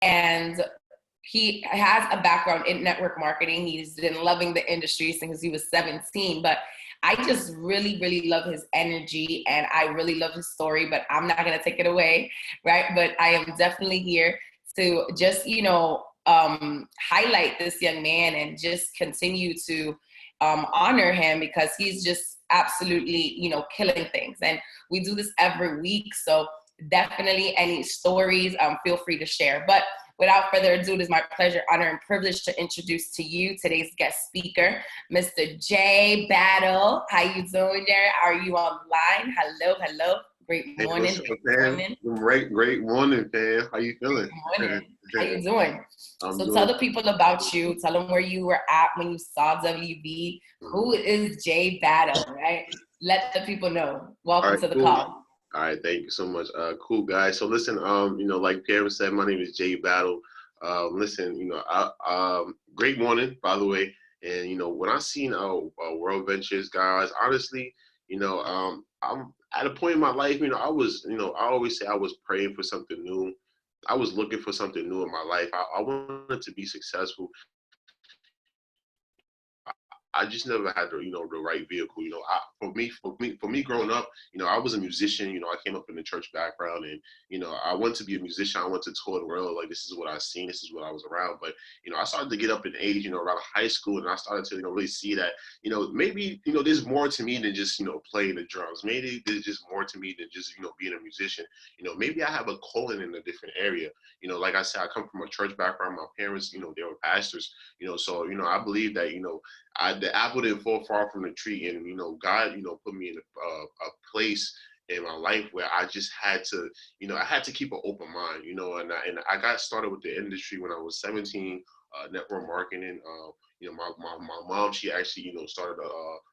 And he has a background in network marketing. He's been loving the industry since he was 17, but I just really, really love his energy and I really love his story, but I'm not going to take it away, right? But I am definitely here to just, highlight this young man and just continue to honor him because he's just absolutely, killing things. And we do this every week. So definitely any stories, feel free to share. But without further ado, it is my pleasure, honor, and privilege to introduce to you today's guest speaker, Mr. J Battle. How you doing, Jarrett? Are you online? Hello. Great morning. Great morning, fam. How you feeling? Good morning. How you doing? Doing tell the people about you. Tell them where you were at when you saw WB. Who is J Battle, right? Let the people know. Welcome to the call. All right, thank you so much. Cool, guys. So listen, like Pierre said, my name is Jay Battle. Great morning, by the way. And, when I seen World Ventures, guys, honestly, I'm at a point in my life, I always say I was praying for something new. I was looking for something new in my life. I wanted to be successful. I just never had the right vehicle. For me growing up, I was a musician. I came up in the church background, and I wanted to be a musician. I wanted to tour the world. Like, this is what I seen. This is what I was around. But I started to get up in age. Around high school, and I started to really see that maybe there's more to me than just playing the drums. Maybe there's just more to me than just being a musician. Maybe I have a calling in a different area. Like I said, I come from a church background. My parents, they were pastors. So I believe that the apple didn't fall far from the tree, and God, put me in a place in my life where I just had to, I had to keep an open mind, and I got started with the industry when I was 17, network marketing. My mom, she actually, started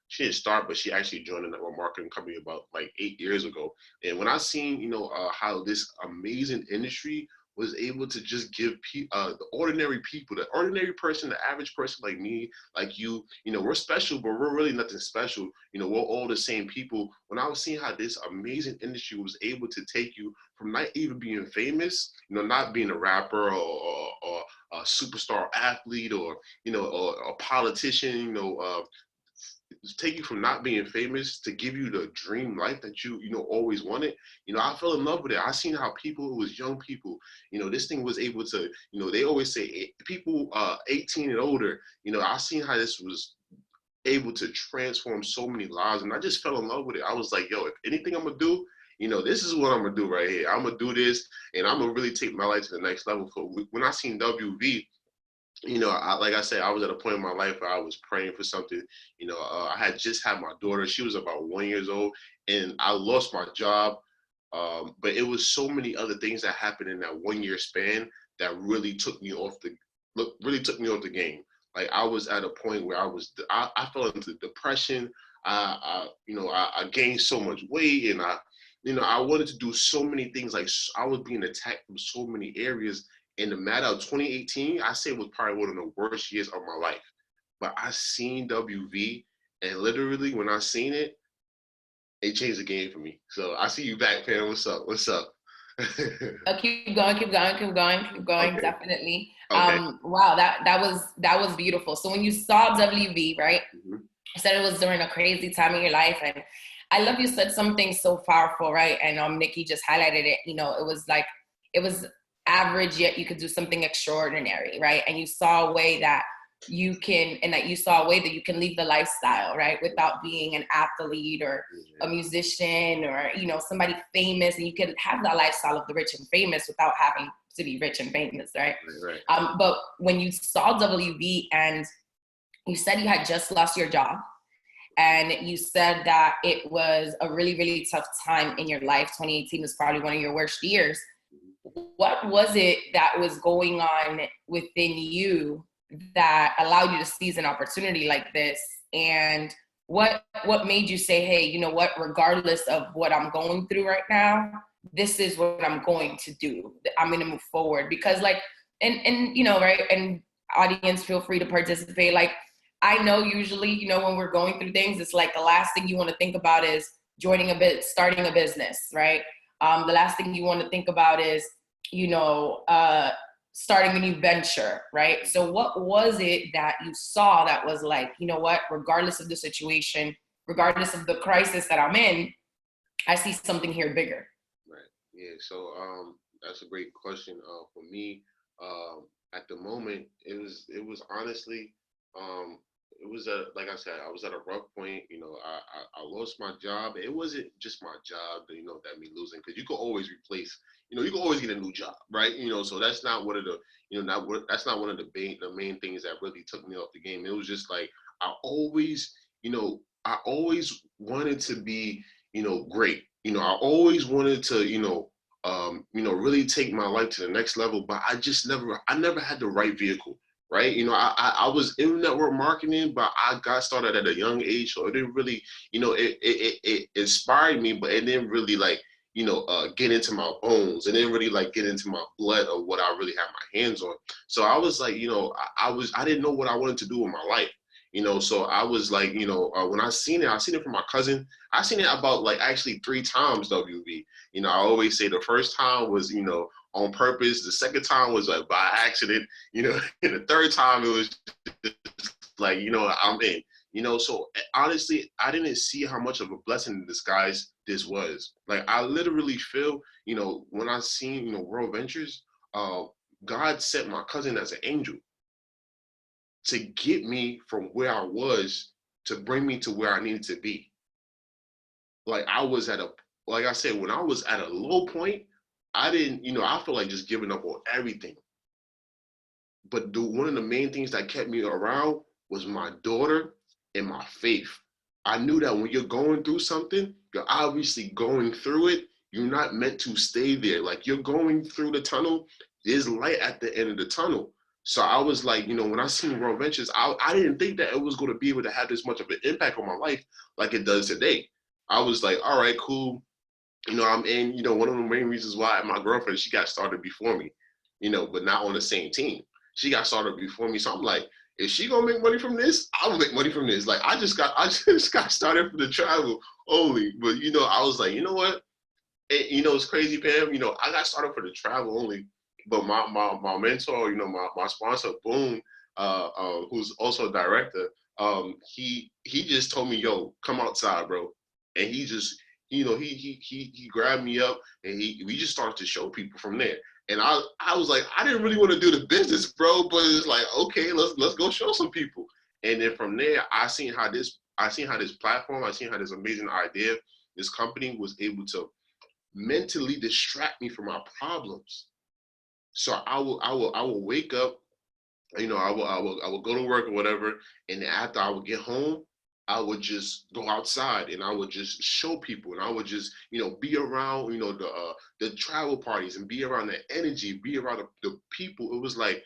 she didn't start, but she actually joined a network marketing company about like 8 years ago. And when I seen, how this amazing industry was able to just give the ordinary people, the ordinary person, the average person like me, like you, we're special, but we're really nothing special. We're all the same people. When I was seeing how this amazing industry was able to take you from not even being famous, not being a rapper or a superstar athlete or a politician, take you from not being famous to give you the dream life that you always wanted. I fell in love with it. I seen how people, it was young people, this thing was able to, they always say people 18 and older, I seen how this was able to transform so many lives, and I just fell in love with it. I was like, yo, if anything I'm gonna do, this is what I'm gonna do right here. I'm gonna do this, and I'm gonna really take my life to the next level. So when I seen WV, like I said, I was at a point in my life where I was praying for something. I had just had my daughter. She was about 1 year old, and I lost my job. But it was so many other things that happened in that 1 year span that really took me off the game. Like, I was at a point where I fell into depression. I gained so much weight, and I wanted to do so many things. Like, I was being attacked from so many areas. In the matter of 2018, I say it was probably one of the worst years of my life. But I seen WV, and literally when I seen it, it changed the game for me. So I see you back, Pam. What's up? Keep going. Okay. Definitely. Okay. Wow, that was beautiful. So when you saw WV, right? Mm-hmm. You said it was during a crazy time in your life, and I love you said something so powerful, right? And Nikki just highlighted it. It was average, yet you could do something extraordinary, right? And you saw a way that you can leave the lifestyle, right, without being an athlete or a musician or somebody famous, and you can have that lifestyle of the rich and famous without having to be rich and famous, right? Right. But when you saw WB and you said you had just lost your job, and you said that it was a really, really tough time in your life. 2018 was probably one of your worst years. What was it that was going on within you that allowed you to seize an opportunity like this? And what made you say, hey, you know what, regardless of what I'm going through right now, this is what I'm going to do. I'm going to move forward. Because right, and audience, feel free to participate. Like, I know usually, when we're going through things, it's like the last thing you want to think about is starting a business, right? The last thing you want to think about is, starting a new venture, right? So what was it that you saw that was like, you know what, regardless of the situation, regardless of the crisis that I'm in, I see something here bigger? Right. Yeah. So that's a great question. For me, at the moment, it was honestly, um, it was like I said, I was at a rough point. I lost my job. It wasn't just my job, that me losing, because you could always replace. You can always get a new job, right? So that's not one of the, that's not one of the main things that really took me off the game. It was just like I always, I always wanted to be, great. I always wanted to, really take my life to the next level, but I never had the right vehicle, right? I was in network marketing, but I got started at a young age, so it didn't really, it inspired me, but it didn't really like, get into my bones. It didn't really like get into my blood of what I really had my hands on. So I was like, I didn't know what I wanted to do with my life. So I was like, when I seen it from my cousin. I seen it about like actually 3 times, WB. I always say the first time was, on purpose. The second time was like by accident, and the third time it was just like, I'm in. So honestly, I didn't see how much of a blessing in disguise this was. Like, I literally feel, when I seen, World Ventures, God sent my cousin as an angel to get me from where I was to bring me to where I needed to be. Like like I said, when I was at a low point, I didn't, I feel like just giving up on everything. But one of the main things that kept me around was my daughter and my faith. I knew that when you're going through something, you're obviously going through it. You're not meant to stay there. Like, you're going through the tunnel, there's light at the end of the tunnel. So I was like, when I seen World Ventures, I didn't think that it was going to be able to have this much of an impact on my life like it does today. I was like, all right, cool. I'm in, one of the main reasons why my girlfriend, she got started before me, but not on the same team. She got started before me. So I'm like, if she gonna make money from this, I'm gonna make money from this. Like, I just got started for the travel only. But I was like, you know what? It's crazy, Pam. I got started for the travel only. But my mentor, my sponsor, Boone, who's also a director, he just told me, yo, come outside, bro. And he just, he grabbed me up, and we just started to show people from there. And I was like, I didn't really want to do the business, bro, but it's like, okay, let's go show some people. And then from there, I seen how this platform, I seen how this amazing idea, this company was able to mentally distract me from my problems. So I will wake up, I will go to work or whatever, and then after I would get home, I would just go outside and I would just show people, and I would just, be around, the travel parties, and be around the energy, be around the people. It was like,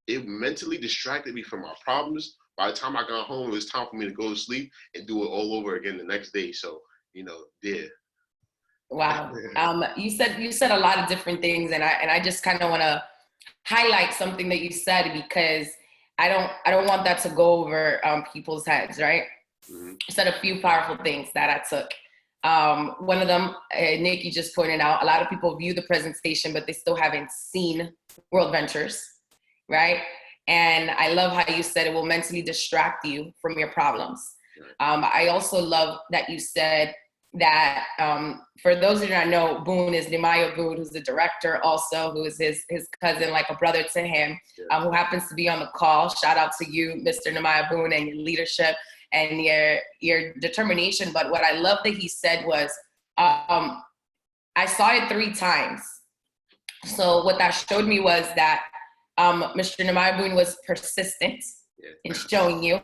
it mentally distracted me from my problems. By the time I got home, it was time for me to go to sleep and do it all over again the next day. So, yeah. Wow. You said a lot of different things, and I just kind of want to highlight something that you said, because I don't want that to go over people's heads, right? Mm-hmm. You said a few powerful things that I took. One of them, Nick, you just pointed out, a lot of people view the presentation, but they still haven't seen World Ventures, right? And I love how you said it will mentally distract you from your problems. I also love that you said that, for those who do not know, Boone is Nehemiah Boone, who's the director also, who is his cousin, like a brother to him, who happens to be on the call. Shout out to you, Mr. Nehemiah Boone, and your leadership and your determination. But what I love that he said was, I saw it 3 times. So what that showed me was that Mr. Nehemiah Boone was persistent in showing you,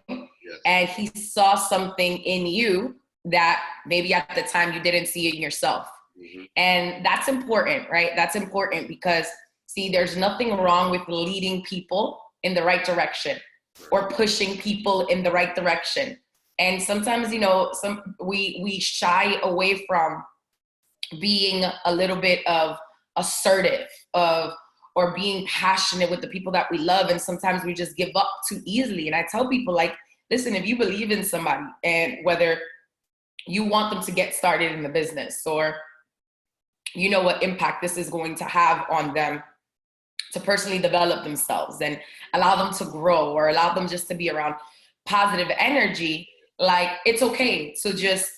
and he saw something in you that maybe at the time you didn't see in yourself. Mm-hmm. And that's important, right? That's important because, see, there's nothing wrong with leading people in the right direction or pushing people in the right direction. And sometimes, we shy away from being a little bit of assertive or being passionate with the people that we love. And sometimes we just give up too easily. And I tell people, like, listen, if you believe in somebody, and whether you want them to get started in the business, or what impact this is going to have on them, to personally develop themselves and allow them to grow, or allow them just to be around positive energy, like it's okay to just,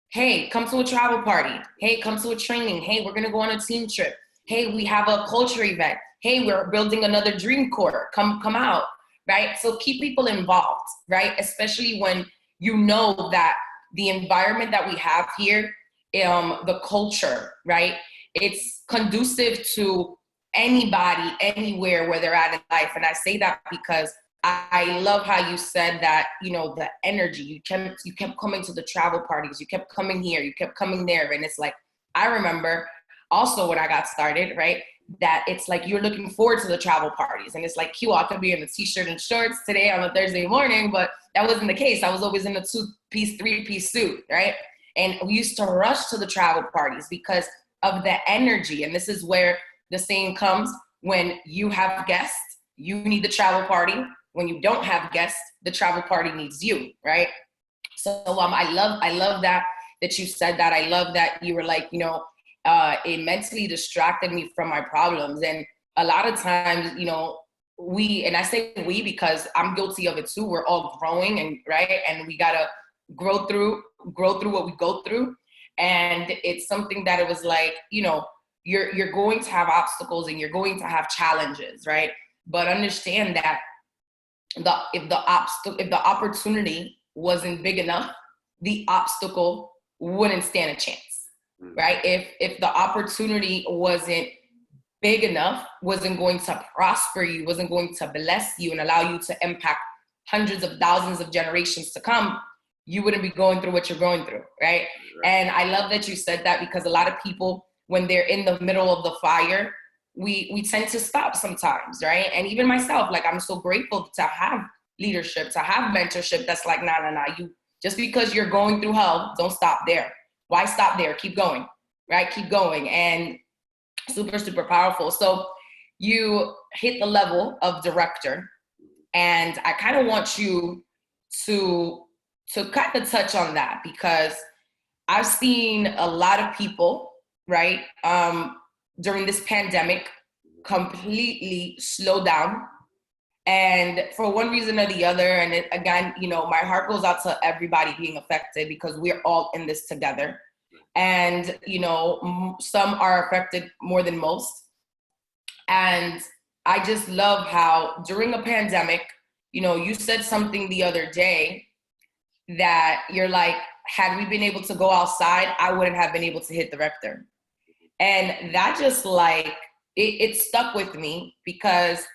hey, come to a travel party. Hey, come to a training. Hey, we're gonna go on a team trip. Hey, we have a culture event. Hey, we're building another dream court. Come out, right? So keep people involved, right? Especially when you know that the environment that we have here, the culture, right? It's conducive to anybody, anywhere where they're at in life. And I say that because I love how you said that, you know, the energy, you kept coming to the travel parties, you kept coming here, you kept coming there. And it's like, I remember also when I got started, right, that it's like you're looking forward to the travel parties. And it's like, I could be in a t-shirt and shorts today on a Thursday morning, but that wasn't the case. I was always in a 2-piece, 3-piece suit, right? And we used to rush to the travel parties because of the energy. And this is where the saying comes: when you have guests, you need the travel party. When you don't have guests, the travel party needs you, right? So I love that you said that. I love that you were like, you know, it mentally distracted me from my problems. And a lot of times, you know, and I say we because I'm guilty of it too. We're all growing, and right, and we gotta grow through what we go through. And it's something that it was like, you know, you're going to have obstacles and you're going to have challenges, right? But understand that if the opportunity wasn't big enough, the obstacle wouldn't stand a chance, right? If the opportunity wasn't big enough, wasn't going to prosper you, wasn't going to bless you and allow you to impact hundreds of thousands of generations to come, you wouldn't be going through what you're going through, right? And I love that you said that, because a lot of people, when they're in the middle of the fire, we tend to stop sometimes, right? And even myself, like, I'm so grateful to have leadership, to have mentorship that's like, nah, you, just because you're going through hell, don't stop there. Why stop there? Keep going, right? Keep going. And super, super powerful. So you hit the level of director, and I kind of want you to kind of touch on that, because I've seen a lot of people, right, during this pandemic completely slow down, and for one reason or the other. And again, you know, my heart goes out to everybody being affected, because we're all in this together. And, you know, some are affected more than most. And I just love how during a pandemic, you know, you said something the other day that you're like, had we been able to go outside, I wouldn't have been able to hit the rector. And that just like, it stuck with me, because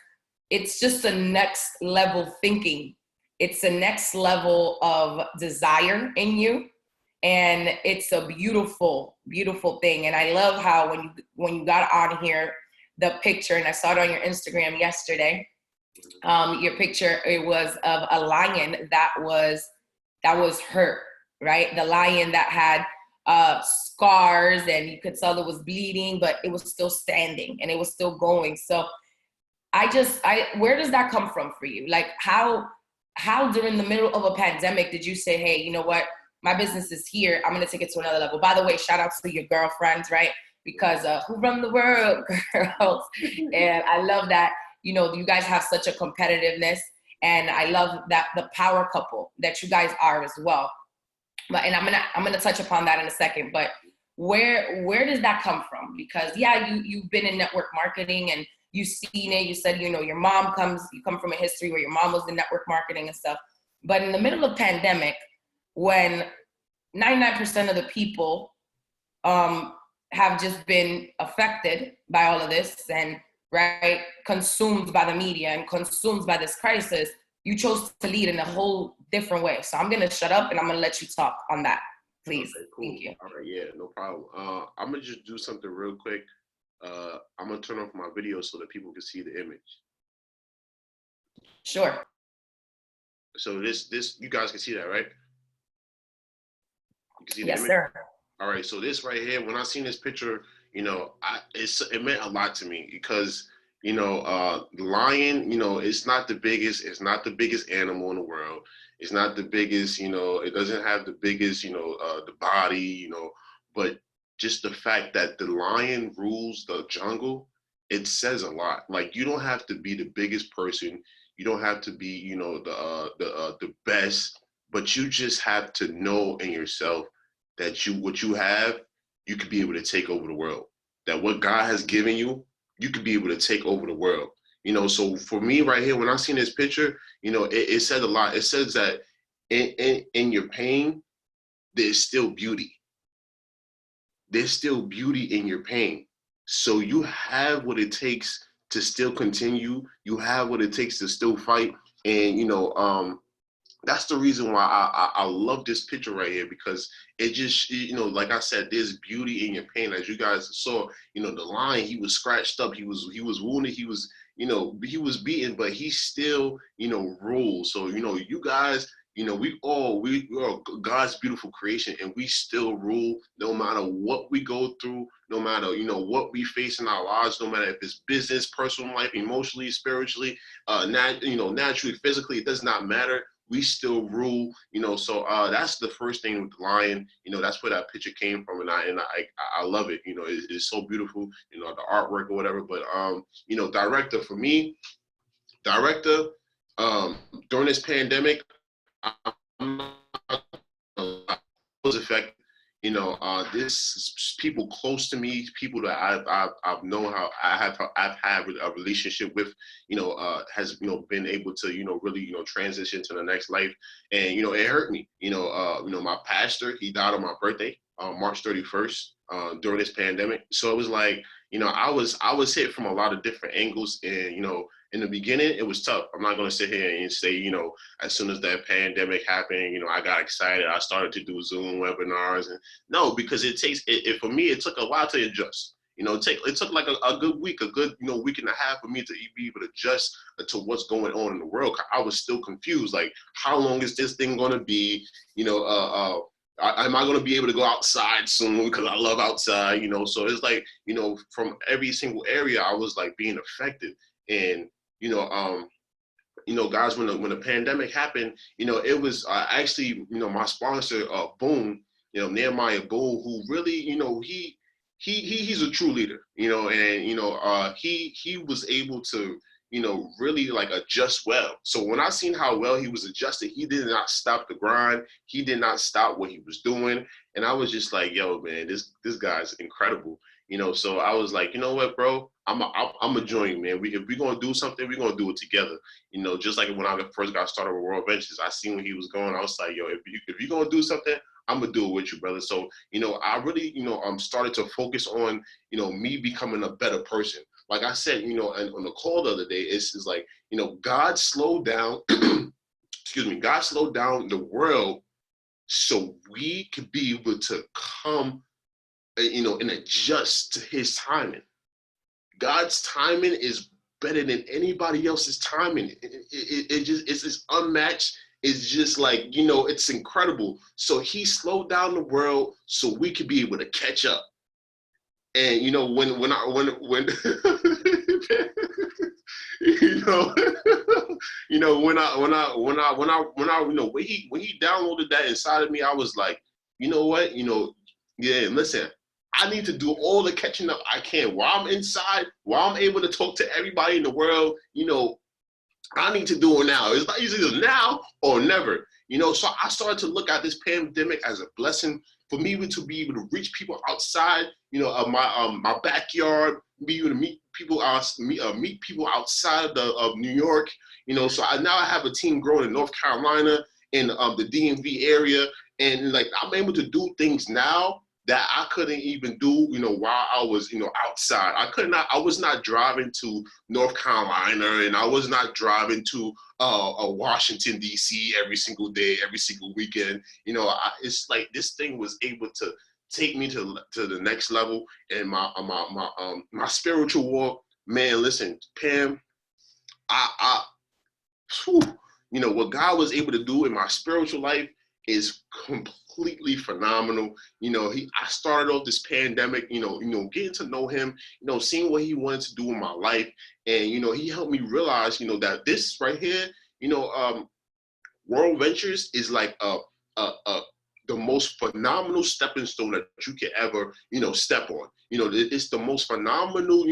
it's just a next level thinking. It's a next level of desire in you. And it's a beautiful, beautiful thing. And I love how when you got on here, the picture, and I saw it on your Instagram yesterday, your picture, it was of a lion that was hurt, right? The lion that had scars, and you could tell it was bleeding, but it was still standing and it was still going. So where does that come from for you? Like, how during the middle of a pandemic did you say, hey, you know what? My business is here. I'm going to take it to another level. By the way, shout out to your girlfriends, right? Because who run the world, girls? And I love that, you know, you guys have such a competitiveness. And I love that the power couple that you guys are as well. But, and I'm gonna touch upon that in a second. But where does that come from? Because yeah, you've been in network marketing and you've seen it. You said, you know, you come from a history where your mom was in network marketing and stuff. But in the middle of pandemic, when 99% of the people have just been affected by all of this, and right, consumed by the media and consumed by this crisis, you chose to lead in a whole different way. So I'm going to shut up and I'm going to let you talk on that, please. Okay, cool. Thank you. All right, yeah, no problem. I'm going to just do something real quick. I'm going to turn off my video so that people can see the image. Sure. So this you guys can see that, right? You can see the yes, image? Sir. All right, so this right here, when I seen this picture, you know, it meant a lot to me, because, you know, the lion, you know, it's not the biggest animal in the world. It's not the biggest, you know, it doesn't have the biggest, you know, the body, you know, but just the fact that the lion rules the jungle it says a lot. Like, you don't have to be the biggest person. You don't have to be, the best, but you just have to know in yourself that what you have, you could be able to take over the world. That what God has given you, you could be able to take over the world. So for me right here, when I seen this picture, it said a lot. It says that in your pain, there's still beauty. There's still beauty in your pain. So you have what it takes to still continue. You have what it takes to still fight. And, that's the reason why I love this picture right here, because it just, like I said, there's beauty in your pain. As you guys saw, the lion, he was scratched up. He was wounded. He was, he was beaten, but he still, ruled. So, you guys, we are God's beautiful creation, and we still rule no matter what we go through, no matter, what we face in our lives, no matter if it's business, personal life, emotionally, spiritually, naturally, physically, it does not matter. We still rule, so that's the first thing with the lion. That's where that picture came from, and I love it. It's so beautiful, the artwork or whatever. But director, for me, director, during this pandemic, I was affected. This people close to me, people that I've known, how I've had a relationship with, has been able to really transition to the next life, and it hurt me. My pastor, he died on my birthday, March 31st, during this pandemic. So it was like, I was hit from a lot of different angles, and in the beginning, it was tough. I'm not going to sit here and say, as soon as that pandemic happened, I got excited. I started to do Zoom webinars. And no, because for me, it took a while to adjust. It took like a good week, a good, week and a half for me to be able to adjust to what's going on in the world. I was still confused. Like, how long is this thing going to be? Am I going to be able to go outside soon? Because I love outside, So it's like, from every single area, I was like being affected. And guys, when the pandemic happened, it was actually, my sponsor, Boone, Nehemiah Boone, who really, he's a true leader, and he was able to, really like adjust well. So when I seen how well he was adjusted, he did not stop the grind. He did not stop what he was doing, and I was just like, yo, man, this guy's incredible. So I was like, you know what, bro, I'm a join you, man. If we're gonna do something, we're gonna do it together. Just like when I first got started with World Ventures, I seen when he was going. I was like, yo, if you're gonna do something, I'm gonna do it with you, brother. So I really started to focus on me becoming a better person. Like I said, and on the call the other day, it's like God slowed down. Excuse me, God slowed down the world so we could be able to come, and adjust to His timing. God's timing is better than anybody else's timing. It's just unmatched. It's just like, it's incredible. So He slowed down the world so we could be able to catch up. And when when when he downloaded that inside of me, I was like, you know what, yeah, listen, I need to do all the catching up I can while I'm inside, while I'm able to talk to everybody in the world. I need to do it now. It's not either now or never. So I started to look at this pandemic as a blessing for me to be able to reach people outside, of my backyard, be able to meet people outside of New York. So now I have a team growing in North Carolina, in the DMV area, and like I'm able to do things now that I couldn't even do, while I was, outside. I was not driving to North Carolina, and I was not driving to Washington, D.C. every single day, every single weekend. It's like this thing was able to take me to the next level in my spiritual walk. Man, listen, Pam, what God was able to do in my spiritual life is completely phenomenal. I started off this pandemic, getting to know Him, seeing what He wanted to do in my life. And, He helped me realize, that this right here, World Ventures is like the most phenomenal stepping stone that you can ever, step on. It's the most phenomenal,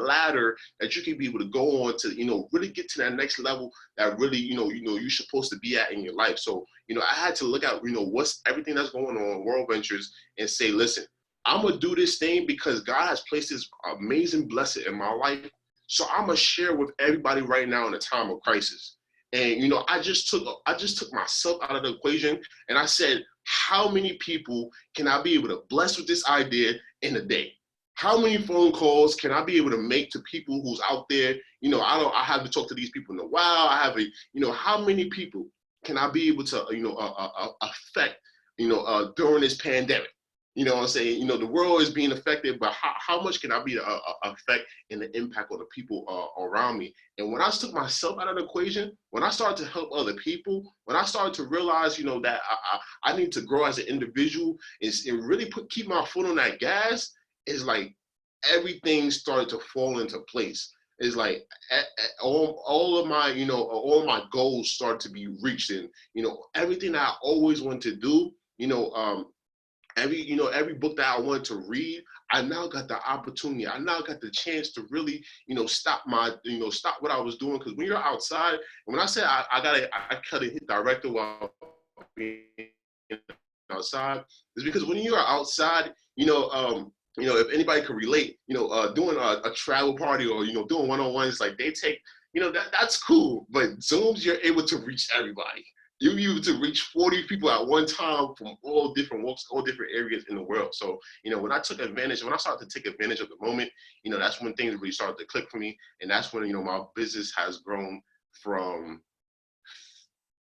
ladder that you can be able to go on to, really get to that next level that really, you're supposed to be at in your life. So, I had to look at, what's everything that's going on in World Ventures and say, listen, I'm going to do this thing because God has placed this amazing blessing in my life. So I'm going to share with everybody right now in a time of crisis. And, I just took myself out of the equation and I said, how many people can I be able to bless with this idea in a day? How many phone calls can I be able to make to people who's out there? I have to talk to these people in a while. How many people can I be able to, affect, during this pandemic? You know what I'm saying? The world is being affected, but how much can I be affect and the impact on the people around me? And when I took myself out of the equation, when I started to help other people, when I started to realize, that I need to grow as an individual and really keep my foot on that gas, it's like everything started to fall into place. It's like all of my, all my goals started to be reached, and everything that I always wanted to do, every book that I wanted to read, I now got the opportunity. I now got the chance to really, stop what I was doing. Because when you're outside, and when I said I cut a hit director while being outside, is because when you're outside, if anybody could relate, doing a travel party or, doing one-on-ones, like they take, that's cool. But Zooms, you're able to reach everybody. You're able to reach 40 people at one time from all different walks, all different areas in the world. So, when I started to take advantage of the moment, that's when things really started to click for me. And that's when, my business has grown from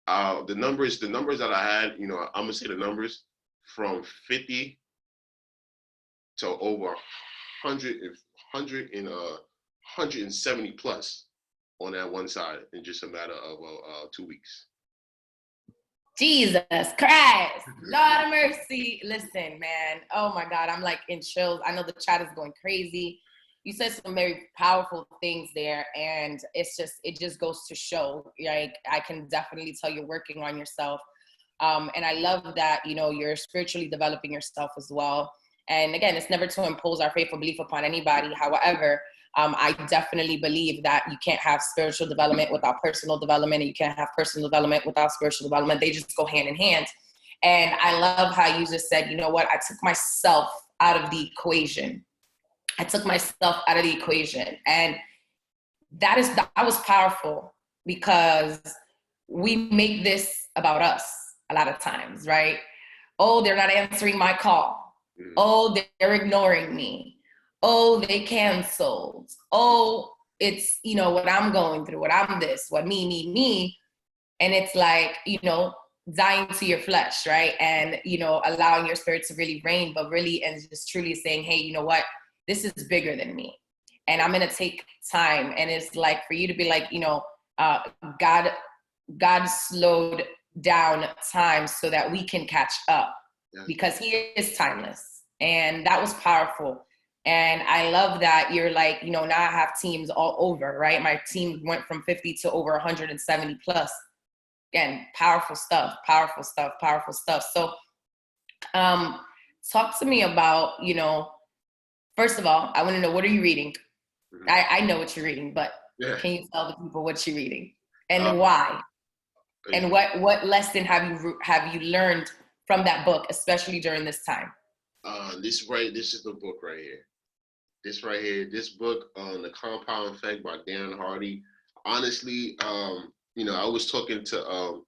the numbers that I had, I'm gonna say the numbers from 50 to over 170 plus on that one side in just a matter of 2 weeks. Jesus Christ, Lord of mercy. Listen, man. Oh my God, I'm like in chills. I know the chat is going crazy. You said some very powerful things there, and it just goes to show, like, I can definitely tell you're working on yourself. And I love that, you're spiritually developing yourself as well. And again, it's never to impose our faith or belief upon anybody. However, I definitely believe that you can't have spiritual development without personal development, and you can't have personal development without spiritual development. They just go hand in hand. And I love how you just said, you know what, I took myself out of the equation. And that was powerful, because we make this about us a lot of times, right? Oh, they're not answering my call. Oh, they're ignoring me. Oh, they canceled. Oh, it's, what I'm going through, what I'm this, what me. And it's like, dying to your flesh, right? And, allowing your spirit to really reign, but really, and just truly saying, hey, you know what? This is bigger than me. And I'm going to take time. And it's like for you to be like, God slowed down time so that we can catch up, because he is timeless. And that was powerful. And I love that you're like, now I have teams all over, right? My team went from 50 to over 170 plus. Again, powerful stuff. So talk to me about, first of all, I want to know, what are you reading? I know what you're reading, but can you tell the people what you're reading and why? And what lesson have you learned from that book, especially during this time? This is the book right here. This book, The Compound Effect by Darren Hardy. Honestly, I was talking to,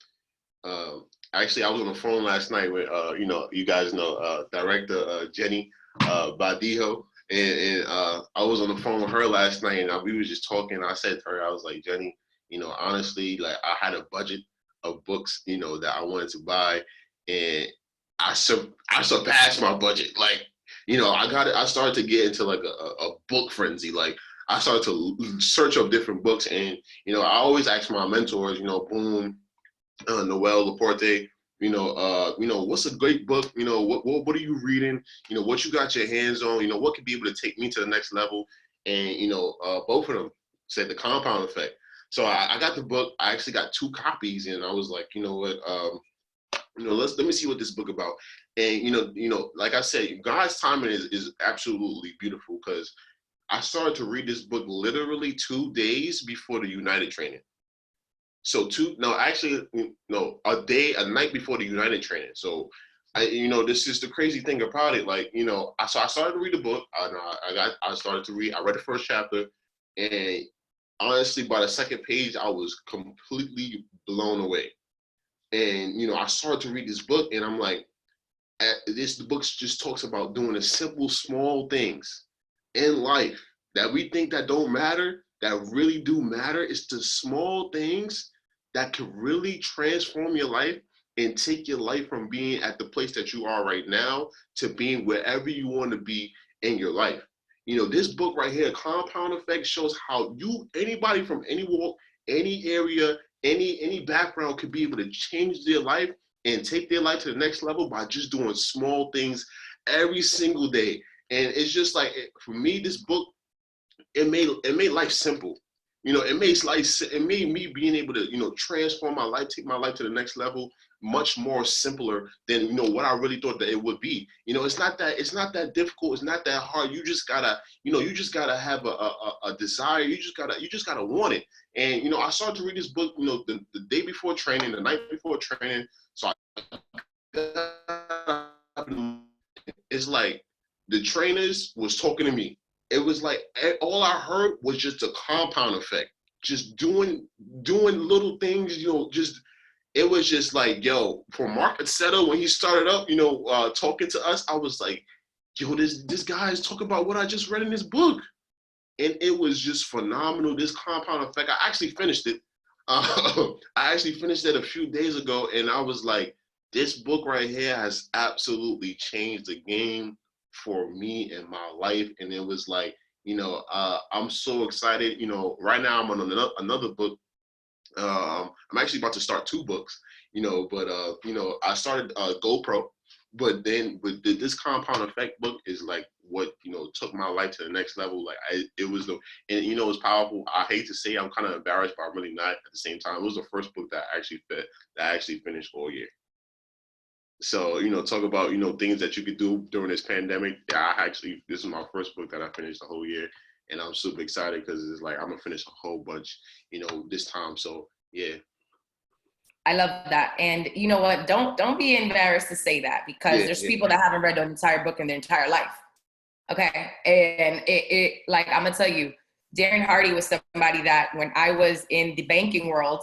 actually, I was on the phone last night with, you guys know, director Jenny Badijo, and I was on the phone with her last night, and we was just talking. I said to her, I was like, Jenny, honestly, like, I had a budget of books, that I wanted to buy, and I surpassed my budget. Like, I started to get into like a book frenzy. Like, I started to search up different books, and, I always ask my mentors, Boom, Noel Laporte, what's a great book? What are you reading? What you got your hands on? What could be able to take me to the next level? And, both of them said The Compound Effect. So I got the book. I actually got 2 copies, and I was like, you know what? let me see what this book about. And like I said, God's timing is absolutely beautiful, because I started to read this book literally 2 days before the United training. So a night before the United training. So this is the crazy thing about it. Like, I started to read the book. I read the first chapter, and honestly, by the second page, I was completely blown away. And I started to read this book, and I'm like, the book just talks about doing the simple, small things in life that we think that don't matter, that really do matter. It's the small things that could really transform your life and take your life from being at the place that you are right now to being wherever you want to be in your life. This book right here, Compound Effect, shows how anybody from any walk, any area, any background could be able to change their life and take their life to the next level by just doing small things every single day. And it's just like, for me, this book, it made life simple. It made me being able to, transform my life, take my life to the next level much more simpler than, what I really thought that it would be. It's not that difficult. It's not that hard. You just gotta have a desire. You just gotta want it. And, I started to read this book, the day before training, the night before training. So it's like the trainers was talking to me. It was like all I heard was just a compound effect, just doing little things, it was just like, yo, for Mark Etzeto, when he started up, talking to us, I was like, yo, this guy is talking about what I just read in this book. And it was just phenomenal, this compound effect. I actually finished it. I actually finished it a few days ago, and I was like, this book right here has absolutely changed the game for me in my life. And it was like, I'm so excited. Right now I'm on another book. I'm actually about to start 2 books, but I started GoPro, but then with this Compound Effect book is like what, took my life to the next level. Like it's powerful. I hate to say I'm kind of embarrassed, but I'm really not at the same time. It was the first book that I actually finished all year. So, talk about, things that you could do during this pandemic. This is my first book that I finished the whole year. And I'm super excited because it's like, I'm gonna finish a whole bunch, this time. So yeah. I love that. And you know what? Don't be embarrassed to say that, because there's people that haven't read the entire book in their entire life. Okay. And it like, I'm gonna tell you, Darren Hardy was somebody that when I was in the banking world,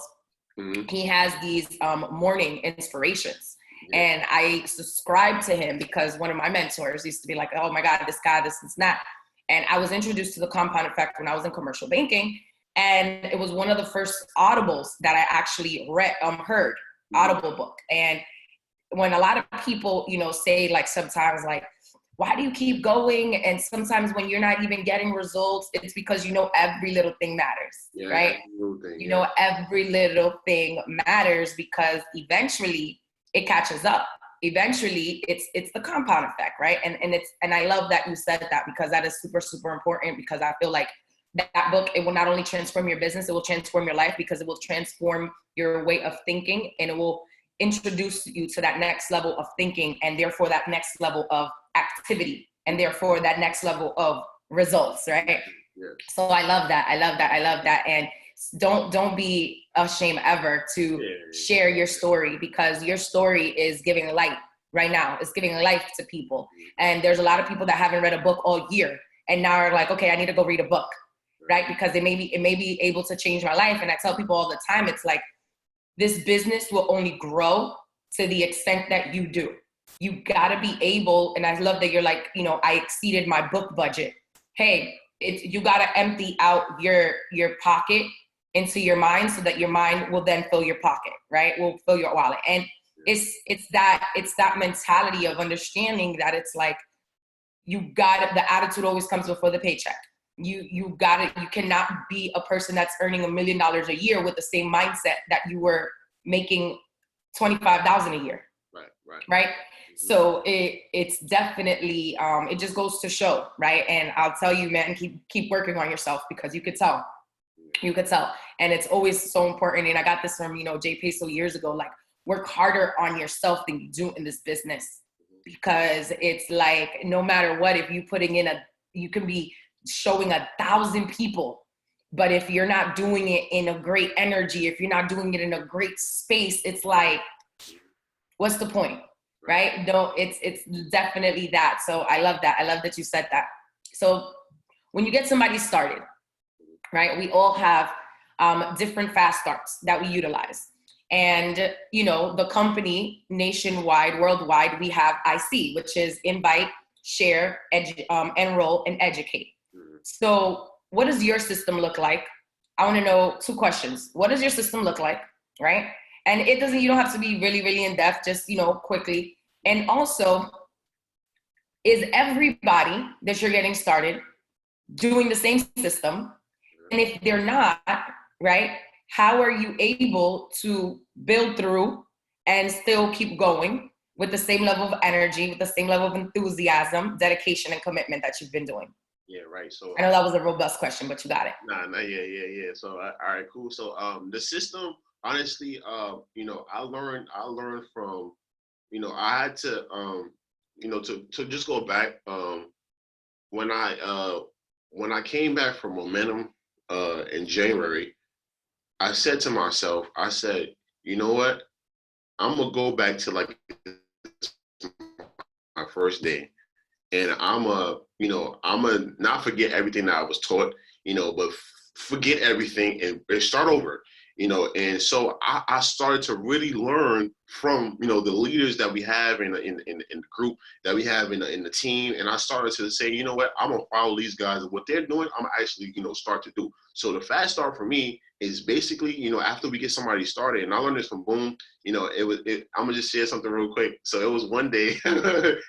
he has these morning inspirations. Yeah. And I subscribed to him because one of my mentors used to be like, oh my God, this guy, this and that. And I was introduced to the compound effect when I was in commercial banking. And it was one of the first audibles that I actually heard, audible book. And when a lot of people, say like sometimes like, why do you keep going? And sometimes when you're not even getting results, it's because every little thing matters, right? Every little thing matters because eventually it catches up. Eventually it's the compound effect, right? And I love that you said that, because that is super, super important, because I feel like that book, it will not only transform your business, it will transform your life, because it will transform your way of thinking, and it will introduce you to that next level of thinking, and therefore that next level of activity, and therefore that next level of results, right? Yeah. So I love that. And don't be ashamed ever to share your story, because your story is giving light right now. It's giving life to people. And there's a lot of people that haven't read a book all year, and now are like, okay, I need to go read a book, right? Because it may be able to change my life. And I tell people all the time, it's like, this business will only grow to the extent that you do. You gotta be able, and I love that you're like, I exceeded my book budget. Hey, you gotta empty out your pocket into your mind, so that your mind will then fill your pocket, right? Will fill your wallet. And it's that mentality of understanding that it's like, the attitude always comes before the paycheck. You cannot be a person that's earning $1 million a year with the same mindset that you were making $25,000 a year. Right. Mm-hmm. So it's definitely, it just goes to show, right? And I'll tell you, man, keep working on yourself, because you could tell. And it's always so important. And I got this from, Jay Peso years ago, like, work harder on yourself than you do in this business, because it's like, no matter what, if you putting in you can be showing 1,000 people, but if you're not doing it in a great energy, if you're not doing it in a great space, it's like, what's the point, right? No, it's definitely that. So I love that. I love that you said that. So when you get somebody started, right, we all have different fast starts that we utilize. And, you know, the company nationwide, worldwide, we have IC, which is invite, share, enroll, and educate. So what does your system look like? I want to know 2 questions. What does your system look like, right? And you don't have to be really, really in depth, just, you know, quickly. And also, is everybody that you're getting started doing the same system? And if they're not, right, how are you able to build through and still keep going with the same level of energy, with the same level of enthusiasm, dedication, and commitment that you've been doing? Yeah, right. So I know that was a robust question, but you got it. Yeah. So all right, cool. So the system, honestly, you know, I learned from, you know, I had to you know, to just go back, when I came back from Momentum in January, I said to myself, I said, you know what? I'm gonna go back to like my first day, and you know, I'm gonna not forget everything that I was taught, you know, but forget everything and start over, you know. And so I started to really learn from, you know, the leaders that we have in the group that we have in the team. And I started to say, you know what, I'm gonna follow these guys, and what they're doing, I'm actually, you know, start to do. So the fast start for me is basically, you know, after we get somebody started, and I learned this from Boom, you know, I'm gonna just share something real quick. So it was one day,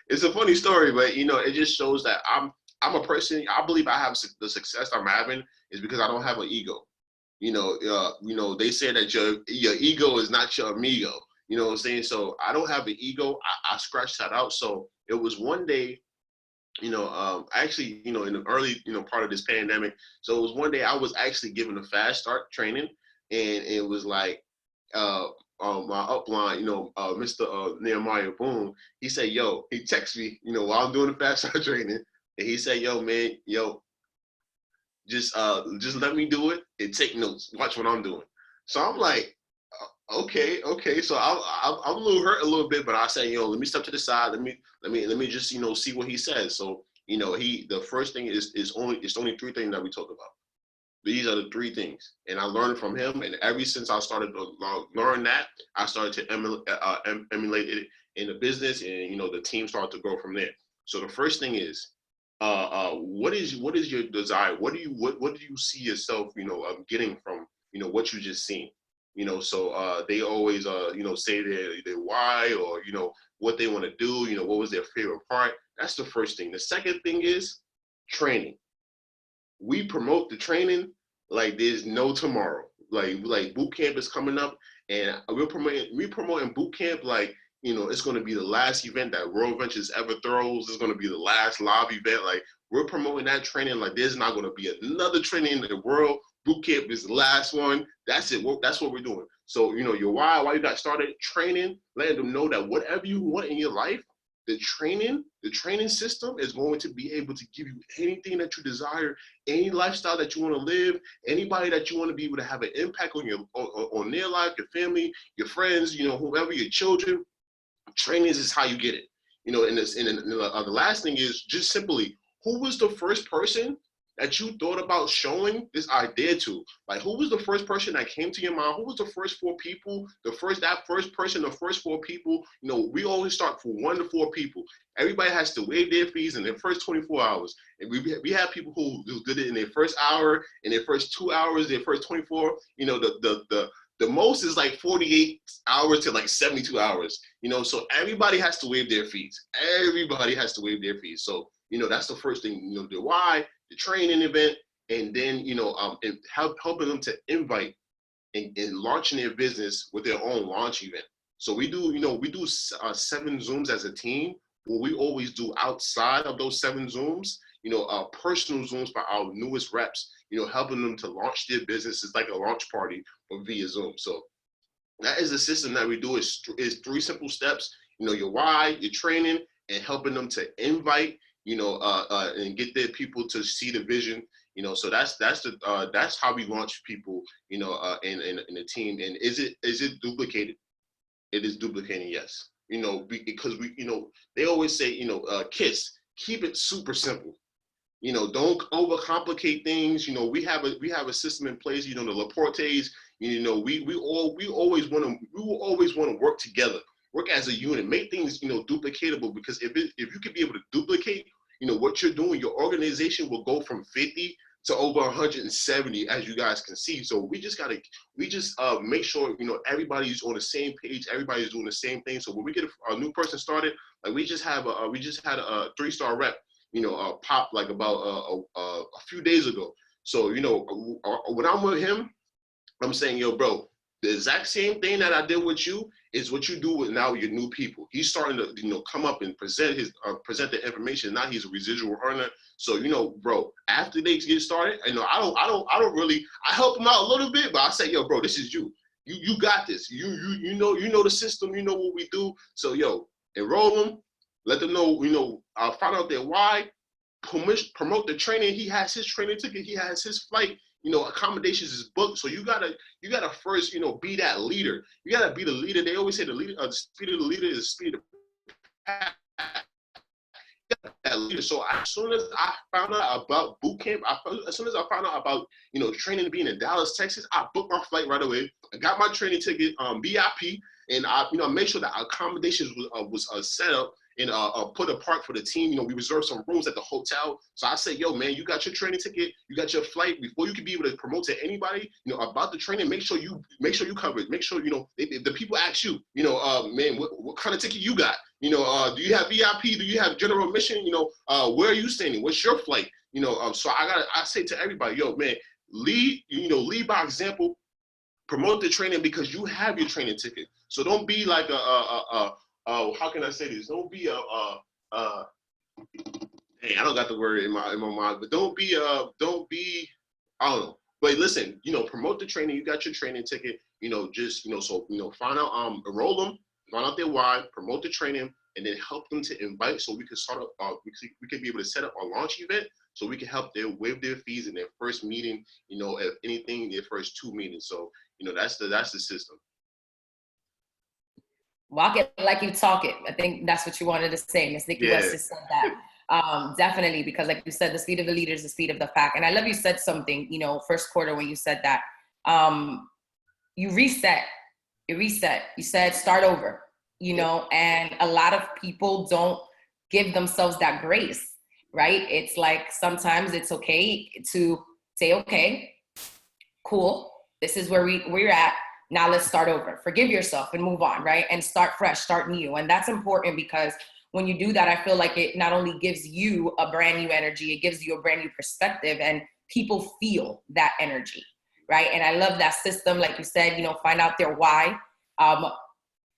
it's a funny story, but you know, it just shows that I'm a person, I believe I have the success I'm having is because I don't have an ego. You know, they say that your ego is not your amigo. You know what I'm saying? So I don't have an ego. I scratched that out. So it was one day, you know, actually, you know, in the early, you know, part of this pandemic. So it was one day I was actually given a fast start training, and it was like, my upline, you know, Mr. Nehemiah Boone, he said, yo, he texted me, you know, while I'm doing the fast start training, and he said, yo, man, yo, just let me do it and take notes. Watch what I'm doing. So I'm like, okay. So I'm a little hurt a little bit, but I say, you know, let me step to the side. Let me just, you know, see what he says. So, you know, the first thing is only 3 things that we talk about. These are the 3 things, and I learned from him. And ever since I started to learn that, I started to emulate it in the business, and you know, the team started to grow from there. So the first thing is, what is your desire? What do you see yourself, you know, getting from, you know, what you just seen? You know, so they always you know, say their why, or you know, what they want to do. You know, what was their favorite part? That's the first thing. The second thing is training. We promote the training like there's no tomorrow. Like boot camp is coming up, and we're promoting boot camp like, you know, it's going to be the last event that World Ventures ever throws. It's going to be the last live event. Like, we're promoting that training like there's not going to be another training in the world. Boot camp is the last one. That's it. That's what we're doing. So, you know, your why you got started training, letting them know that whatever you want in your life, the training system is going to be able to give you anything that you desire, any lifestyle that you want to live, anybody that you want to be able to have an impact on their life, your family, your friends, you know, whoever, your children. Training is how you get it. You know, and the last thing is just simply, who was the first person that you thought about showing this idea to? Like, who was the first person that came to your mind? Who was the first 4 people? The first 4 people. You know, we always start from 1 to 4 people. Everybody has to waive their fees in their first 24 hours. And we have people who did it in their first hour, in their first 2 hours, their first 24. You know, the most is like 48 hours to like 72 hours, you know, so everybody has to waive their fees. Everybody has to waive their fees. So, you know, that's the first thing, you know, the why, the training event, and then, you know, and helping them to invite and launching their business with their own launch event. So we do 7 Zooms as a team. What we always do outside of those 7 Zooms, you know, personal Zooms for our newest reps, you know, helping them to launch their business. It's like a launch party, but via Zoom. So That is the system that we do. Is three simple steps. Your why, your training, and helping them to invite. And get their people to see the vision. So that's how we launch people. In the team. And is it duplicated? It is duplicating, yes. Because they always say, KISS, keep it super simple. Don't overcomplicate things. We have a system in place. The Laportes. We always want to work together, work as a unit, make things duplicatable. Because if you can be able to duplicate, what you're doing, your organization will go from 50 to over 170, as you guys can see. So we just make sure everybody's on the same page, everybody's doing the same thing. So when we get a new person started, like we just had a 3-star rep. Pop like about a few days ago. So, when I'm with him, I'm saying, yo, bro, the exact same thing that I did with you is what you do with now your new people. He's starting to, come up and present the information. Now he's a residual earner. So, bro, after they get started, I help him out a little bit, but I say, yo, bro, this is you. You got this. You know the system. You know what we do. So, yo, enroll them. Let them know, find out their why, promote the training. He has his training ticket. He has his flight. Accommodations is booked. So you gotta first, be that leader. You gotta be the leader. They always say the speed of the leader is the speed of that leader. So as soon as I found out about boot camp, as soon as I found out about training being in Dallas, Texas, I booked my flight right away. I got my training ticket, VIP, and I made sure that accommodations was set up and put apart for the team. We reserved some rooms at the hotel. So I said, yo, man, you got your training ticket, you got your flight. Before you can be able to promote to anybody, about the training, make sure you cover it. Make sure, if the people ask you, man, what kind of ticket you got? Do you have VIP? Do you have general admission? Where are you staying? What's your flight? So I say to everybody, yo, man, lead by example, promote the training because you have your training ticket. So don't be like how can I say this? Don't be I don't got the word in my mind, but don't be I don't know. But listen, promote the training. You got your training ticket. So find out enroll them, find out their why, promote the training, and then help them to invite so we can start up. We can be able to set up a launch event so we can help them waive their fees in their first meeting. If anything, their first 2 meetings. So that's the system. Walk it like you talk it. I think that's what you wanted to say. Miss Nikki West just said that. Definitely, because like you said, the speed of the leader is the speed of the pack. And I love you said something, first quarter when you said that. You reset. You said start over, and a lot of people don't give themselves that grace, right? It's like sometimes it's okay to say, okay, cool, this is where we're at. Now let's start over. Forgive yourself and move on, right? And start fresh, start new. And that's important because when you do that, I feel like it not only gives you a brand new energy, it gives you a brand new perspective, and people feel that energy, right? And I love that system. Like you said, find out their why,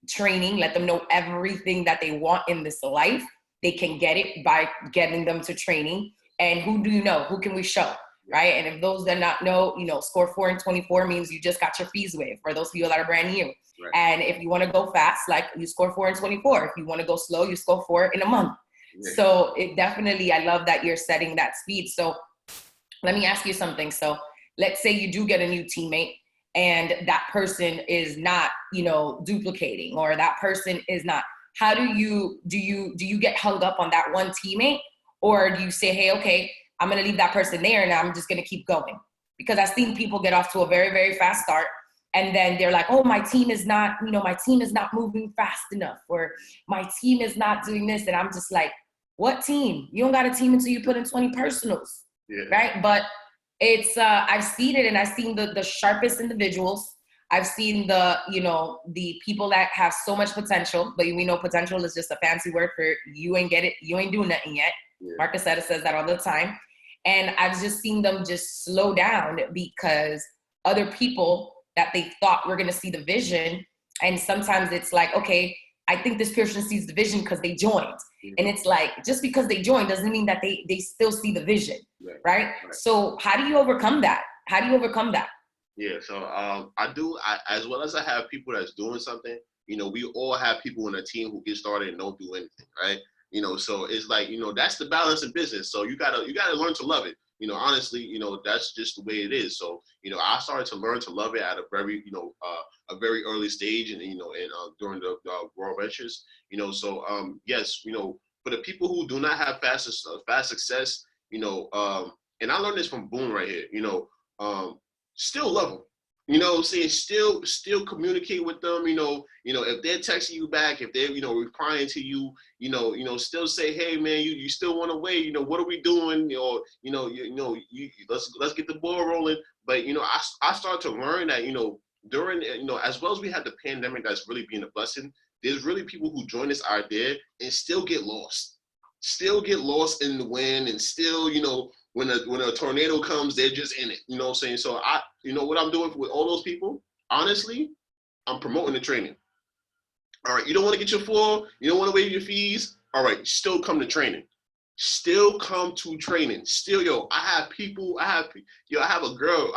training, let them know everything that they want in this life. They can get it by getting them to training. And who do you know? Who can we show? Right. And if those that not know, score 4 in 24 means you just got your fees waived for those people that are brand new. Right. And if you want to go fast, like you score 4 in 24. If you want to go slow, you score 4 in a month. Right. So it definitely, I love that you're setting that speed. So let me ask you something. So let's say you do get a new teammate and that person is not, duplicating, or that person is not. How do you get hung up on that one teammate, or do you say, hey, okay, I'm going to leave that person there and I'm just going to keep going? Because I've seen people get off to a very, very fast start. And then they're like, oh, my team is not moving fast enough, or my team is not doing this. And I'm just like, what team? You don't got a team until you put in 20 personals, right? But it's, I've seen it, and I've seen the sharpest individuals. I've seen the people that have so much potential, but we know potential is just a fancy word for you ain't doing nothing yet. Yeah. Marcus says that all the time. And I've just seen them just slow down because other people that they thought were going to see the vision. And sometimes it's like, okay, I think this person sees the vision because they joined. Mm-hmm. And it's like, just because they joined doesn't mean that they still see the vision, right? So how do you overcome that? Yeah, so as well as I have people that's doing something, we all have people in a team who get started and don't do anything, right? So it's like, that's the balance in business. So you gotta learn to love it. Honestly, that's just the way it is. So, I started to learn to love it at a very early stage, and during the World Ventures, So yes, for the people who do not have fast success, and I learned this from Boone right here, still love them. What I'm saying? Still communicate with them. If they're texting you back, if they're, replying to you, still say, hey man, you still want to wait, what are we doing? Or, let's get the ball rolling. But, I started to learn that, during, as well as we had the pandemic that's really being a blessing, there's really people who join this idea and still get lost. Still get lost in the wind and still, when a tornado comes, they're just in it. You know what I'm saying? So what I'm doing with all those people, honestly, I'm promoting the training. All right, you don't want to get your full, you don't want to waive your fees. All right, still come to training. Still come to training. Still, I have a girl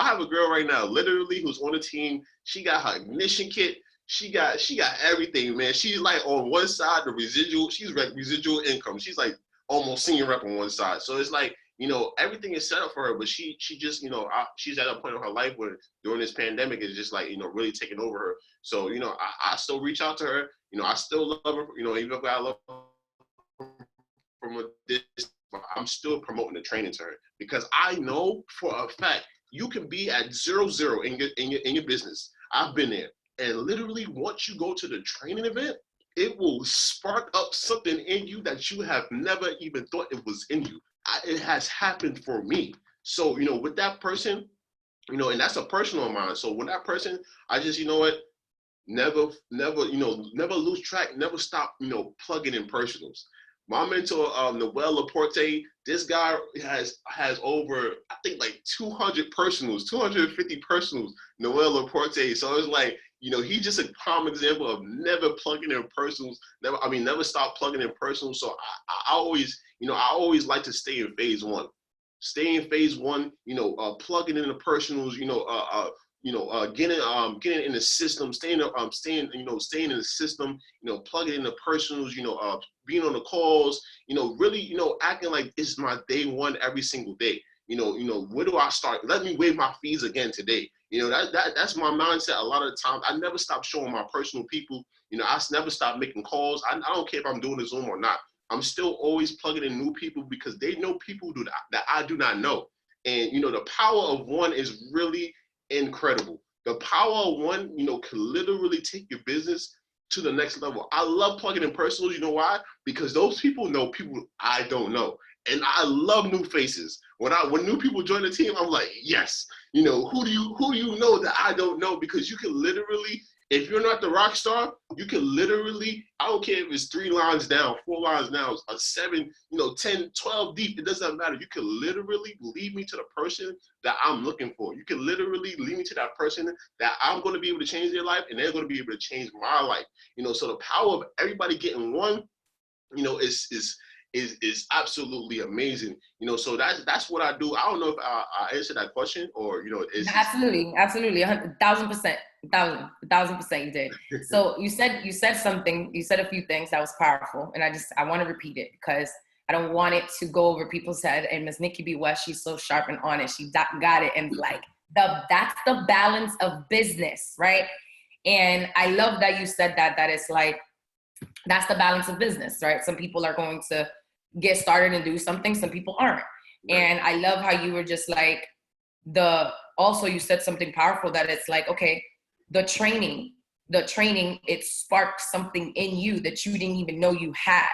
right now, literally, who's on the team. She got her ignition kit. She got everything, man. She's like on one side, she's residual income. She's like almost senior rep on one side. So it's like, everything is set up for her, but she just, she's at a point in her life where during this pandemic is just like, really taking over her. So, I still reach out to her. I still love her, even if I love her from a distance, I'm still promoting the training to her because I know for a fact you can be at 0-0 in your business. I've been there. And literally, once you go to the training event, it will spark up something in you that you have never even thought it was in you. It has happened for me. So, with that person, and that's a personal of mine. So when that person, I just, never, never lose track, never stop, plugging in personals. My mentor, Noel Laporte, this guy has over, I think, like 200 personals, 250 personals, Noel Laporte. So it's like, he's just a prime example of never plugging in personals, never stop plugging in personals. So I always like to stay in phase one. Stay in phase one, plugging in the personals, getting in the system, staying in the system, plugging in the personals, being on the calls, really, acting like it's my day one every single day. Where do I start? Let me waive my fees again today. That's my mindset a lot of the time. I never stop showing my personal people. I never stop making calls. I don't care if I'm doing a Zoom or not. I'm still always plugging in new people because they know people that I do not know. And, the power of one is really incredible. The power of one, can literally take your business to the next level. I love plugging in personals. You know why? Because those people know people I don't know. And I love new faces. When new people join the team, I'm like, yes. Who do you know that I don't know? Because you can literally, if you're not the rock star, you can literally, I don't care if it's 3 lines down, 4 lines down, a 7, 10, 12 deep, it doesn't matter. You can literally lead me to the person that I'm looking for. You can literally lead me to that person that I'm going to be able to change their life and they're going to be able to change my life. So the power of everybody getting one, is absolutely amazing. So that's what I do. I don't know if I answered that question or, Absolutely. 1,000%. 1,000% you did. So you said something, you said a few things that was powerful. And I want to repeat it because I don't want it to go over people's head. And Miss Nikki B. West, she's so sharp and honest. She got it. And like, that's the balance of business, right? And I love that you said that it's like, that's the balance of business, right? Some people are going to get started and do something. Some people aren't. Right. And I love how you were just like, also you said something powerful that it's like, okay, the training, it sparked something in you that you didn't even know you had.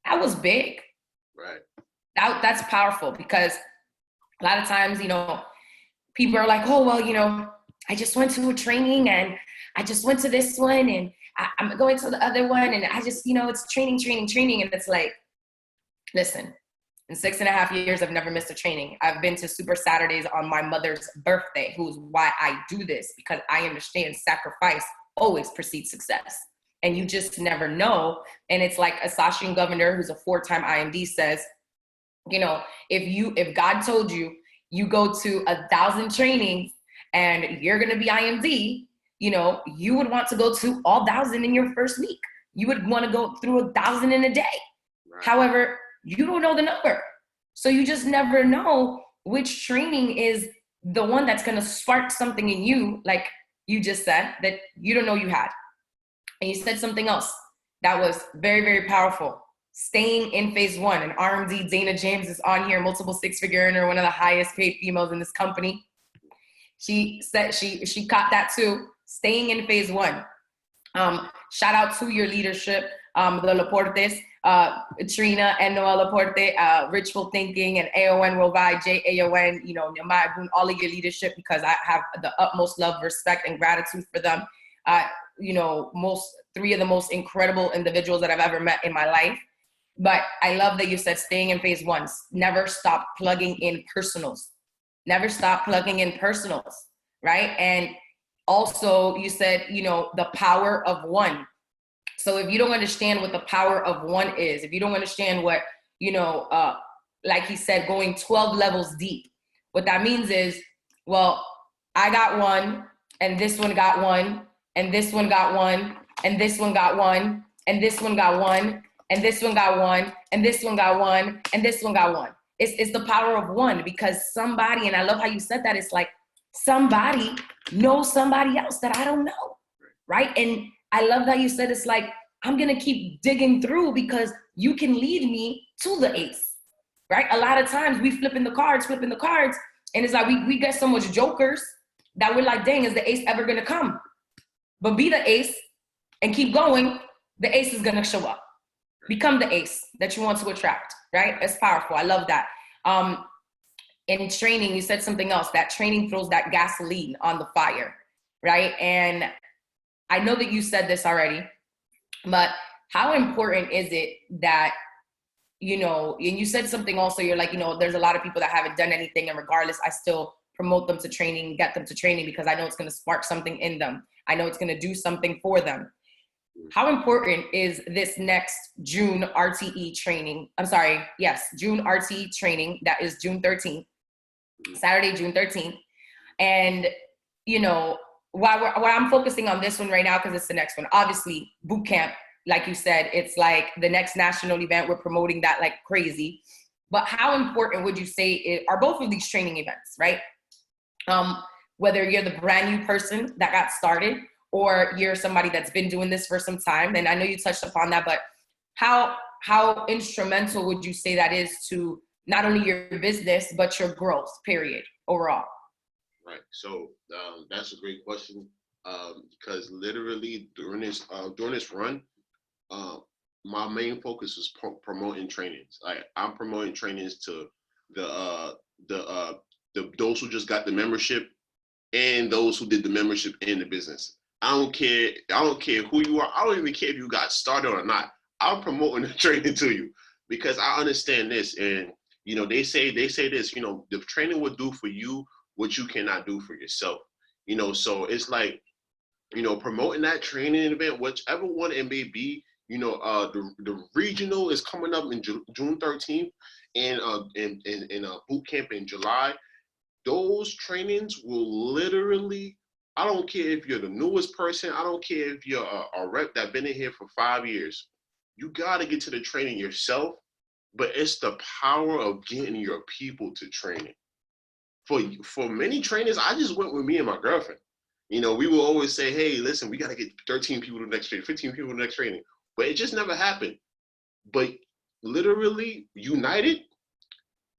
That was big. Right. That's powerful because a lot of times, people are like, oh, well, I just went to a training and I just went to this one and I'm going to the other one and I just, it's training. And it's like, listen, in 6.5 years, I've never missed a training. I've been to Super Saturdays on my mother's birthday, who's why I do this, because I understand sacrifice always precedes success. And you just never know. And it's like a Sashian governor who's a 4-time IMD says, if God told you, you go to 1,000 trainings and you're going to be IMD, you know, you would want to go to all 1,000 in your first week. You would want to go through 1,000 in a day. Right. However, you don't know the number. So you just never know which training is the one that's going to spark something in you, like you just said, that you don't know you had. And you said something else that was very, very powerful. Staying in phase one. And RMD Dana James is on here, multiple six-figure earner, one of the highest paid females in this company. She said she caught that too. Staying in phase one. Shout out to your leadership, the Laportes, Trina and Noel Laporte, Ritual Thinking, and AON Worldwide, JAON, you know, all of your leadership, because I have the utmost love, respect, and gratitude for them. You know, three of the most incredible individuals that I've ever met in my life. But I love that you said staying in phase one. Never stop plugging in personals. Never stop plugging in personals, right? And also you said, you know, the power of one. So if you don't understand what the power of one is, if you don't understand what, you know, like he said, going 12 levels deep, what that means is, well, I got one, and this one got one, and this one got one, and this one got one, and this one got one, and this one got one, and this one got one, and this one got one. It's the power of one, because somebody, and I love how you said that, it's like somebody knows somebody else that I don't know, right? And I love that you said it's like, I'm gonna keep digging through because you can lead me to the ace, right? A lot of times we flipping the cards, and it's like we get so much jokers that we're like, dang, is the ace ever gonna come? But be the ace and keep going, the ace is gonna show up. Become the ace that you want to attract, right? It's powerful, I love that. In training, you said something else, that training throws that gasoline on the fire, right? And I know that you said this already, but how important is it that, you know, and you said something also, you're like, you know, there's a lot of people that haven't done anything, and regardless, I still promote them to training, get them to training, because I know it's going to spark something in them. I know it's going to do something for them. How important is this next June RTE training? June RTE training. That is June 13th, Saturday, June 13th. And, you know, why I'm focusing on this one right now, because it's the next one. Obviously, boot camp, like you said, it's like the next national event. We're promoting that like crazy. But how important would you say are both of these training events, right? Whether you're the brand new person that got started, or you're somebody that's been doing this for some time. And I know you touched upon that, but how instrumental would you say that is to not only your business, but your growth, period, overall? Right. So that's a great question, because literally during this run, my main focus is promoting trainings. Like, I'm promoting trainings to the those who just got the membership and those who did the membership in the business. I don't care who you are. I don't even care if you got started or not. I'm promoting the training to you, because I understand this. And, you know, they say this, you know, the training will do for you what you cannot do for yourself. You know, so it's like, you know, promoting that training event, whichever one it may be. You know, the regional is coming up in June 13th, and in boot camp in July. Those trainings will literally, I don't care if you're the newest person, I don't care if you're a rep that's been in here for 5 years. You got to get to the training yourself, but it's the power of getting your people to training. For many trainers, I just went with me and my girlfriend. You know, we will always say, hey, listen, we got to get 13 people to the next training, 15 people to the next training. But it just never happened. But literally, United,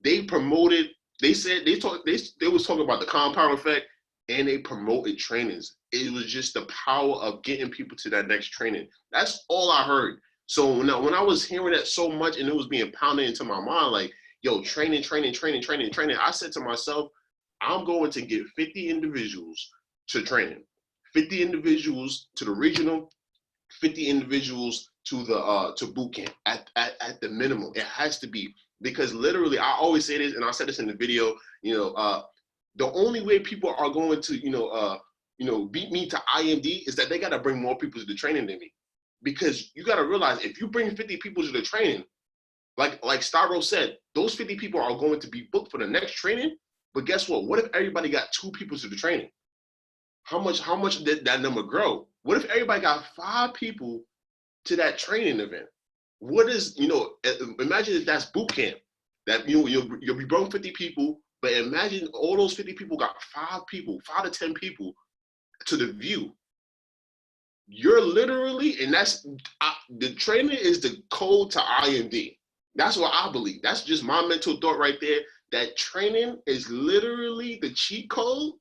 they promoted, they was talking about the compound effect, and they promoted trainings. It was just the power of getting people to that next training. That's all I heard. So when I was hearing that so much, and it was being pounded into my mind, like, yo, training, I said to myself, I'm going to get 50 individuals to training, 50 individuals to the regional, 50 individuals to the to boot camp at the minimum. It has to be, because literally, I always say this, and I said this in the video, you know, the only way people are going to, beat me to IMD is that they got to bring more people to the training than me. Because you got to realize, if you bring 50 people to the training, like Styro said, those 50 people are going to be booked for the next training. But guess what? What if everybody got 2 people to the training? how much did that number grow? What if everybody got 5 people to that training event? What is, imagine if that's boot camp. That you'll be bringing 50 people, but imagine all those 50 people got 5 people, 5 to 10 people to the view. You're literally, and the training is the code to IMD. That's what I believe. That's just my mental thought right there. That training is literally the cheat code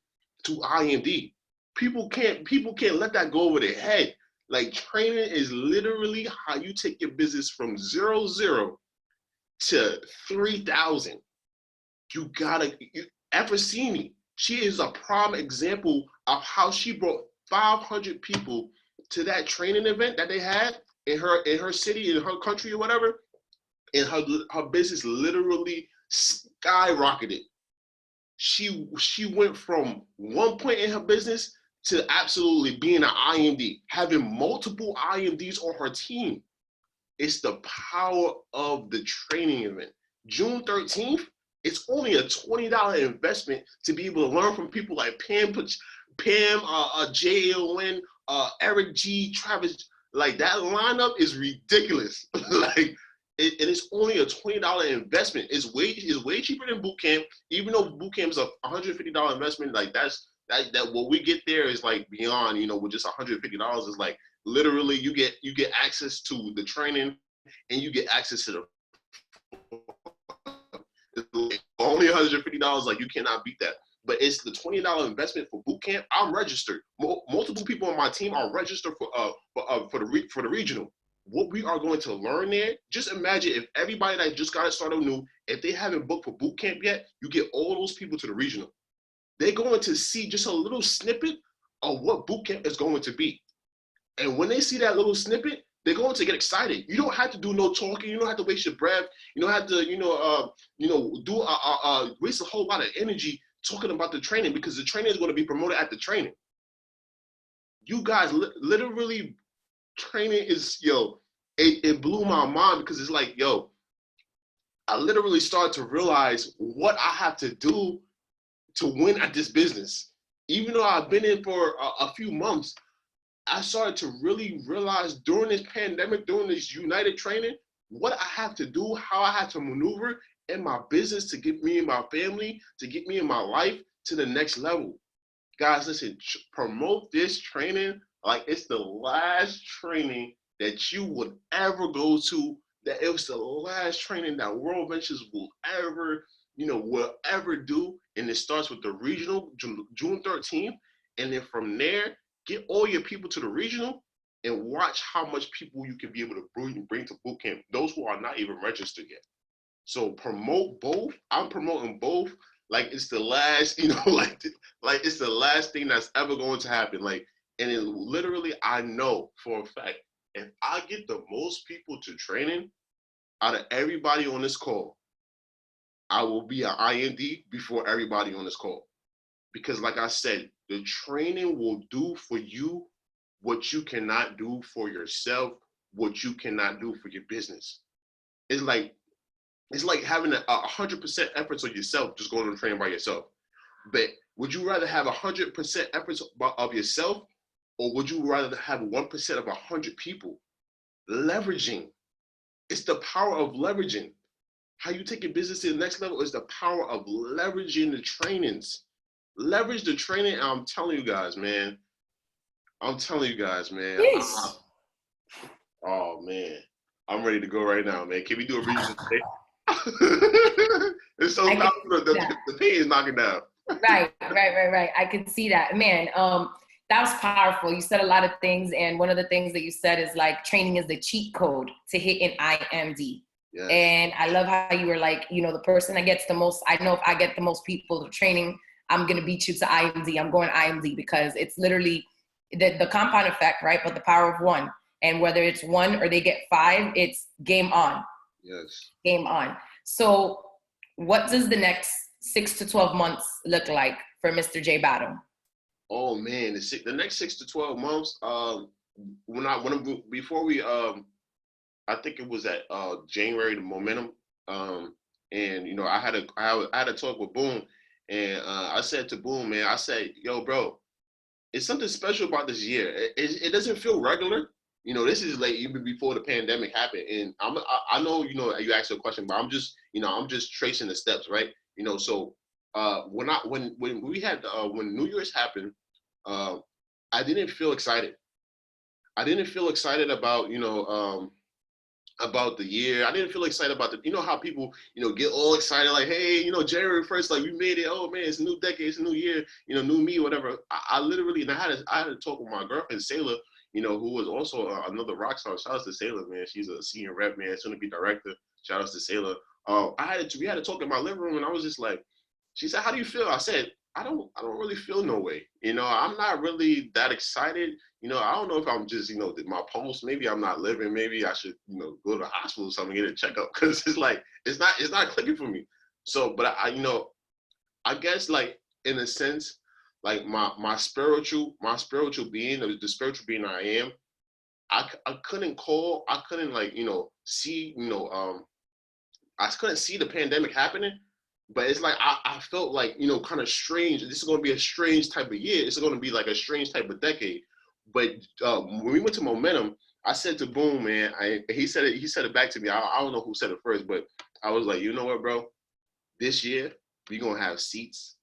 to IMD. People can't let that go over their head. Like, training is literally how you take your business from 0 to 3,000. You gotta, Eversini, she is a prime example of how she brought 500 people to that training event that they had in her city, in her country or whatever, and her business literally skyrocketed. She went from one point in her business to absolutely being an IMD, having multiple IMDs on her team. It's the power of the training event. June 13th, it's only a $20 investment to be able to learn from people like Pam, JLN, Eric G, Travis. Like, that lineup is ridiculous. Like, it is only a $20 investment. It's way cheaper than boot camp. Even though boot camp is a $150 investment, like that what we get there is like beyond, with just $150 is like literally you get access to the training and you get access to the only $150. Like, you cannot beat that. But it's the $20 investment for boot camp. I'm registered. Multiple people on my team are registered for the regional. What we are going to learn there, just imagine if everybody that just got it started new, if they haven't booked for boot camp yet, you get all those people to the regional. They're going to see just a little snippet of what boot camp is going to be. And when they see that little snippet, they're going to get excited. You don't have to do no talking. You don't have to waste your breath. You don't have to, waste a whole lot of energy talking about the training, because the training is going to be promoted at the training. You guys literally, training is, it blew my mind, because it's like, I literally started to realize what I have to do to win at this business. Even though I've been in for a few months, I started to really realize during this pandemic, during this United training, what I have to do, how I have to maneuver in my business to get me and my family, to get me and my life to the next level. Guys, listen, promote this training like it's the last training that you would ever go to, that it was the last training that World Ventures will ever do. And it starts with the regional, June 13th. And then from there, get all your people to the regional and watch how much people you can be able to bring to boot camp, those who are not even registered yet. So promote both. I'm promoting both like it's the last, like it's the last thing that's ever going to happen. Like, and it literally, I know for a fact, if I get the most people to training out of everybody on this call, I will be an IND before everybody on this call. Because like I said, the training will do for you what you cannot do for yourself, what you cannot do for your business. It's like having 100% efforts on yourself, just going to train by yourself. But would you rather have 100% efforts of yourself, or would you rather have 1% of 100 people? Leveraging. It's the power of leveraging. How you take your business to the next level is the power of leveraging the trainings. Leverage the training. I'm telling you guys, man. Yes. Oh, man. I'm ready to go right now, man. Can we do a regional today? It's so powerful. The pain is knocking down. Right. I can see that, man. That was powerful. You said a lot of things, and one of the things that you said is like training is the cheat code to hit an IMD. Yes. And I love how you were like, the person that gets the most, I know if I get the most people to training, I'm going to beat you to IMD. I'm going IMD, because it's literally the compound effect, right? But the power of one. And whether it's one or they get 5, it's game on. Yes. Game on. So what does the next 6 to 12 months look like for Mr. J Battle? Oh man, the next 6 to 12 months, before we I think it was at January, the momentum, and I had a talk with Boom, and I said to Boom, man, I said, yo, bro, it's something special about this year. It doesn't feel regular. This is like even before the pandemic happened, and I know you asked a question, but I'm just tracing the steps, right? So when we had when New Year's happened, I didn't feel excited. I didn't feel excited about the year. I didn't feel excited about how people, get all excited, like, hey, January 1st, like we made it. Oh man, it's a new decade, it's a new year, new me, whatever. I literally, and I had to talk with my girlfriend, Sailor, who was also another rock star. Shout out to Sailor, man. She's a senior rep, man, soon to be director. Shout out to Sailor. We had to talk in my living room, and I was just like, she said, how do you feel? I said, I don't really feel no way. I'm not really that excited. I don't know if I'm just, my pulse, maybe I'm not living. Maybe I should, go to the hospital or something, get a checkup. Cause it's like, it's not clicking for me. So, but I guess like in a sense, like my spiritual being, the spiritual being I am, I couldn't like, see, I couldn't see the pandemic happening. But it's like I felt like, kind of strange. This is going to be a strange type of year. It's going to be like a strange type of decade. But when we went to Momentum, I said to Boom, man, he said it back to me. I don't know who said it first, but I was like, you know what, bro? This year, we're going to have seats.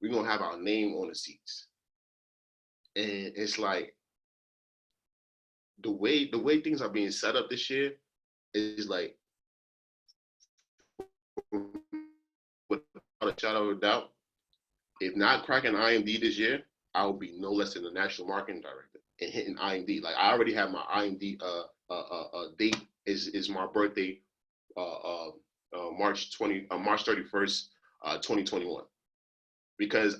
We're going to have our name on the seats. And it's like the way things are being set up this year is like, without a shadow of a doubt, if not cracking IMD this year, I will be no less than the national marketing director and hitting IMD. Like I already have my IMD date is my birthday, March 31st, 2021. Because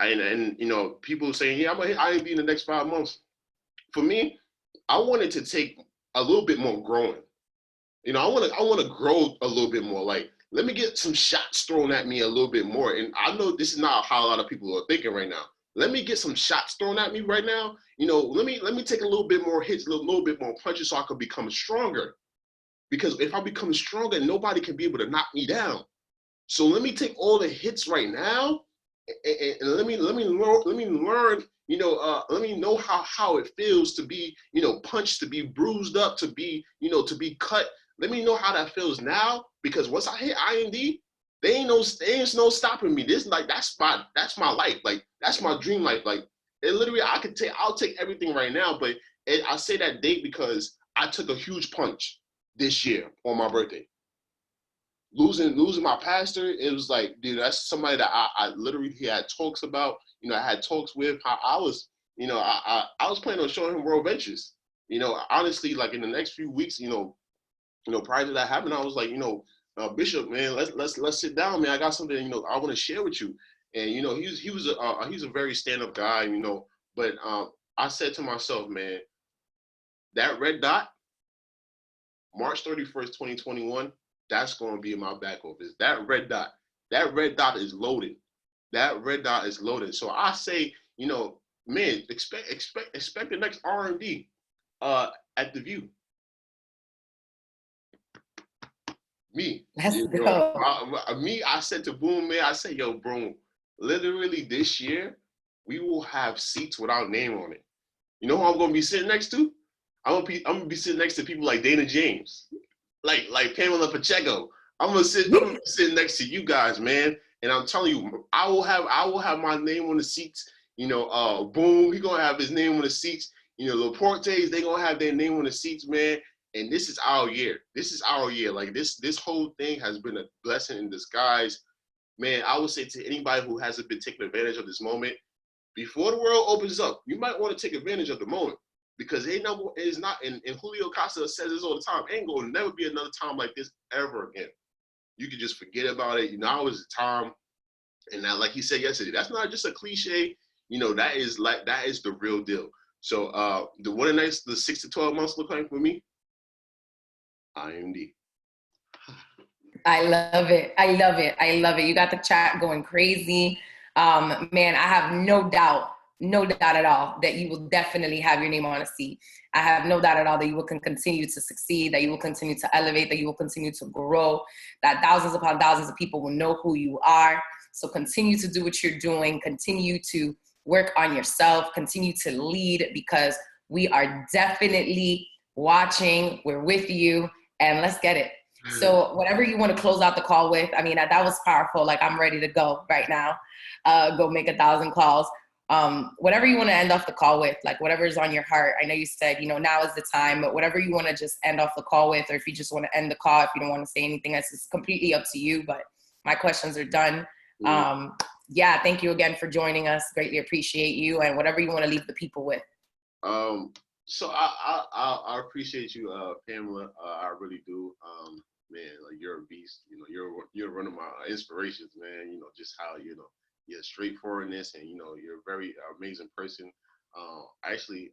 people saying, yeah, I'm gonna hit IMD in the next 5 months. For me, I wanted to take a little bit more growing. I want to grow a little bit more. Like, let me get some shots thrown at me a little bit more. And I know this is not how a lot of people are thinking right now. Let me get some shots thrown at me right now. Let me take a little bit more hits, a little bit more punches so I can become stronger. Because if I become stronger, nobody can be able to knock me down. So let me take all the hits right now and let me learn, let me know how it feels to be, punched, to be bruised up, to be cut. Let me know how that feels now, because once I hit IMD, there ain't no stopping me. That's my life. Like, that's my dream life. Like, it literally, I'll take everything right now. But I say that date because I took a huge punch this year on my birthday. Losing my pastor, it was like, dude, that's somebody that I literally had talks about. I had talks with. I was planning on showing him World Ventures. Honestly, like in the next few weeks, prior to that happening, I was like, Bishop, man, let's sit down, man. I got something, I want to share with you. And he's a very stand-up guy, But I said to myself, man, that red dot, March 31st, 2021, that's going to be in my back office. That red dot is loaded. That red dot is loaded. So I say, man, expect the next R&D at the View. Me. Let's go. I said to Boom, man, I said, yo, bro, literally this year, we will have seats with our name on it. You know who I'm going to be sitting next to? I'm going to be sitting next to people like Dana James, like Pamela Pacheco. I'm going to be sitting next to you guys, man. And I'm telling you, I will have my name on the seats. Boom, he going to have his name on the seats. Laportes, they going to have their name on the seats, man. And this is our year. This is our year. Like, this whole thing has been a blessing in disguise. Man, I would say to anybody who hasn't been taking advantage of this moment, before the world opens up, you might want to take advantage of the moment, because it is not, and Julio Costa says this all the time, ain't going to never be another time like this ever again. You can just forget about it. Now is the time. And now, like he said yesterday, that's not just a cliche. That is the real deal. So what the 6 to 12 months look like for me? IMD. I love it. I love it. I love it. You got the chat going crazy. Man, I have no doubt at all that you will definitely have your name on a seat. I have no doubt at all that you will continue to succeed, that you will continue to elevate, that you will continue to grow, that thousands upon thousands of people will know who you are. So continue to do what you're doing. Continue to work on yourself, continue to lead, because we are definitely watching. We're with you, and let's get it. So whatever you want to close out the call with, I mean, that was powerful. Like, I'm ready to go right now, go make 1,000 calls. Whatever you want to end off the call with, like whatever is on your heart. I know you said, now is the time, but whatever you want to just end off the call with, or if you just want to end the call, if you don't want to say anything, that's just completely up to you, but my questions are done. Yeah, thank you again for joining us. Greatly appreciate you, and whatever you want to leave the people with. So I appreciate you, Pamela. I really do. Man, like, you're a beast. You're one of my inspirations, man. Just how your straightforwardness, and you're a very amazing person. Actually,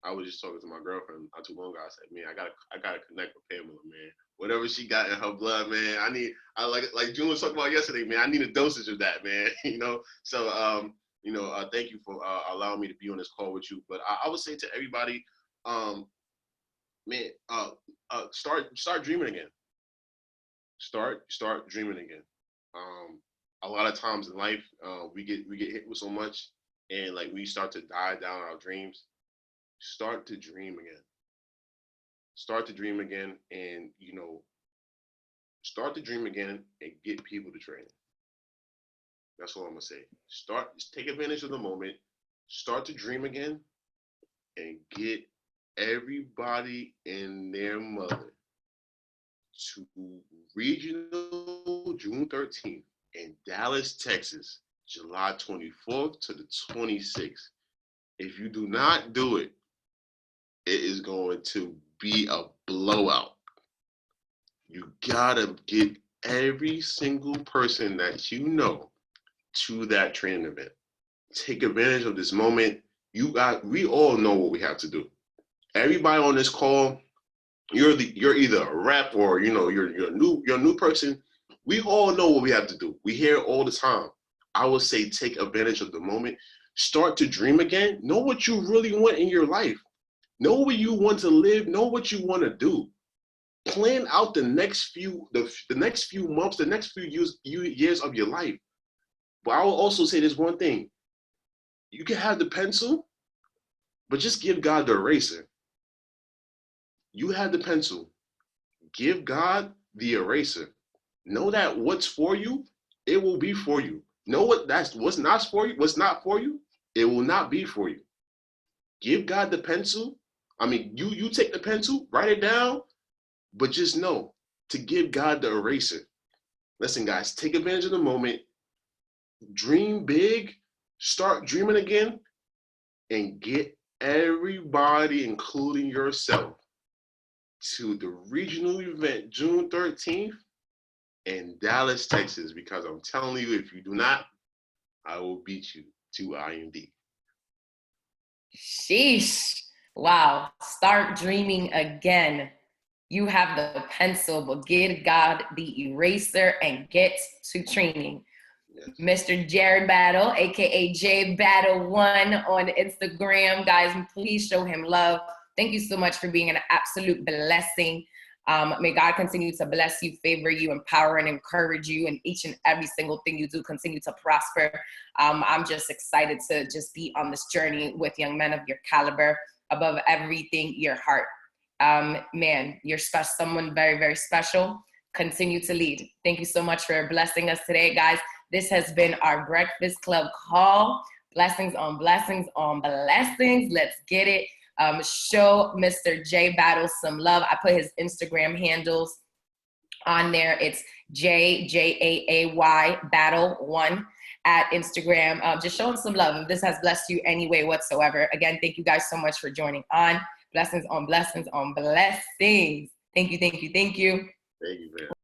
I was just talking to my girlfriend not too long ago. I said, man, I gotta connect with Pamela, man. Whatever she got in her blood, man. I like June was talking about yesterday, man. I need a dosage of that, man. So thank you for allowing me to be on this call with you. But I would say to everybody, man, start dreaming again. Start dreaming again. A lot of times in life, we get hit with so much, and like we start to die down our dreams. Start to dream again. Start to dream again, and start to dream again and get people to train. That's all I'm gonna say. Just take advantage of the moment. Start to dream again, and get everybody and their mother to regional June 13th in Dallas, Texas, July 24th to the 26th. If you do not do it, it is going to be a blowout. You gotta get every single person that you know to that training event. Take advantage of this moment. We all know what we have to do. Everybody on this call, you're either a rep or you're a new person. We all know what we have to do. We hear it all the time. I would say take advantage of the moment. Start to dream again. Know what you really want in your life. Know where you want to live. Know what you want to do. Plan out the next few months, the next few years of your life. But I will also say this one thing. You can have the pencil, but just give God the eraser. You have the pencil. Give God the eraser. Know that what's for you, it will be for you. Know what's not for you, it will not be for you. Give God the pencil. I mean, you take the pencil, write it down, but just know to give God the eraser. Listen, guys, take advantage of the moment. Dream big. Start dreaming again, and get everybody, including yourself, to the regional event June 13th in Dallas, Texas, because I'm telling you, if you do not, I will beat you to IMD. Sheesh. Wow. Start dreaming again. You have the pencil, but give God the eraser and get to training. Yes. Mr. Jarrett Battle, aka J Battle 1 on Instagram. Guys, please show him love. Thank you so much for being an absolute blessing. May God continue to bless you, favor you, empower and encourage you in each and every single thing you do. Continue to prosper. I'm just excited to just be on this journey with young men of your caliber. Above everything, your heart. Man, you're someone very, very special. Continue to lead. Thank you so much for blessing us today, guys. This has been our Breakfast Club call. Blessings on blessings on blessings. Let's get it. Show Mr. J Battle some love. I put his Instagram handles on there. It's JAAY Battle 1 at Instagram. Just show him some love. If this has blessed you any way whatsoever. Again, thank you guys so much for joining on. Blessings on blessings on blessings. Thank you, thank you, thank you. Thank you, man.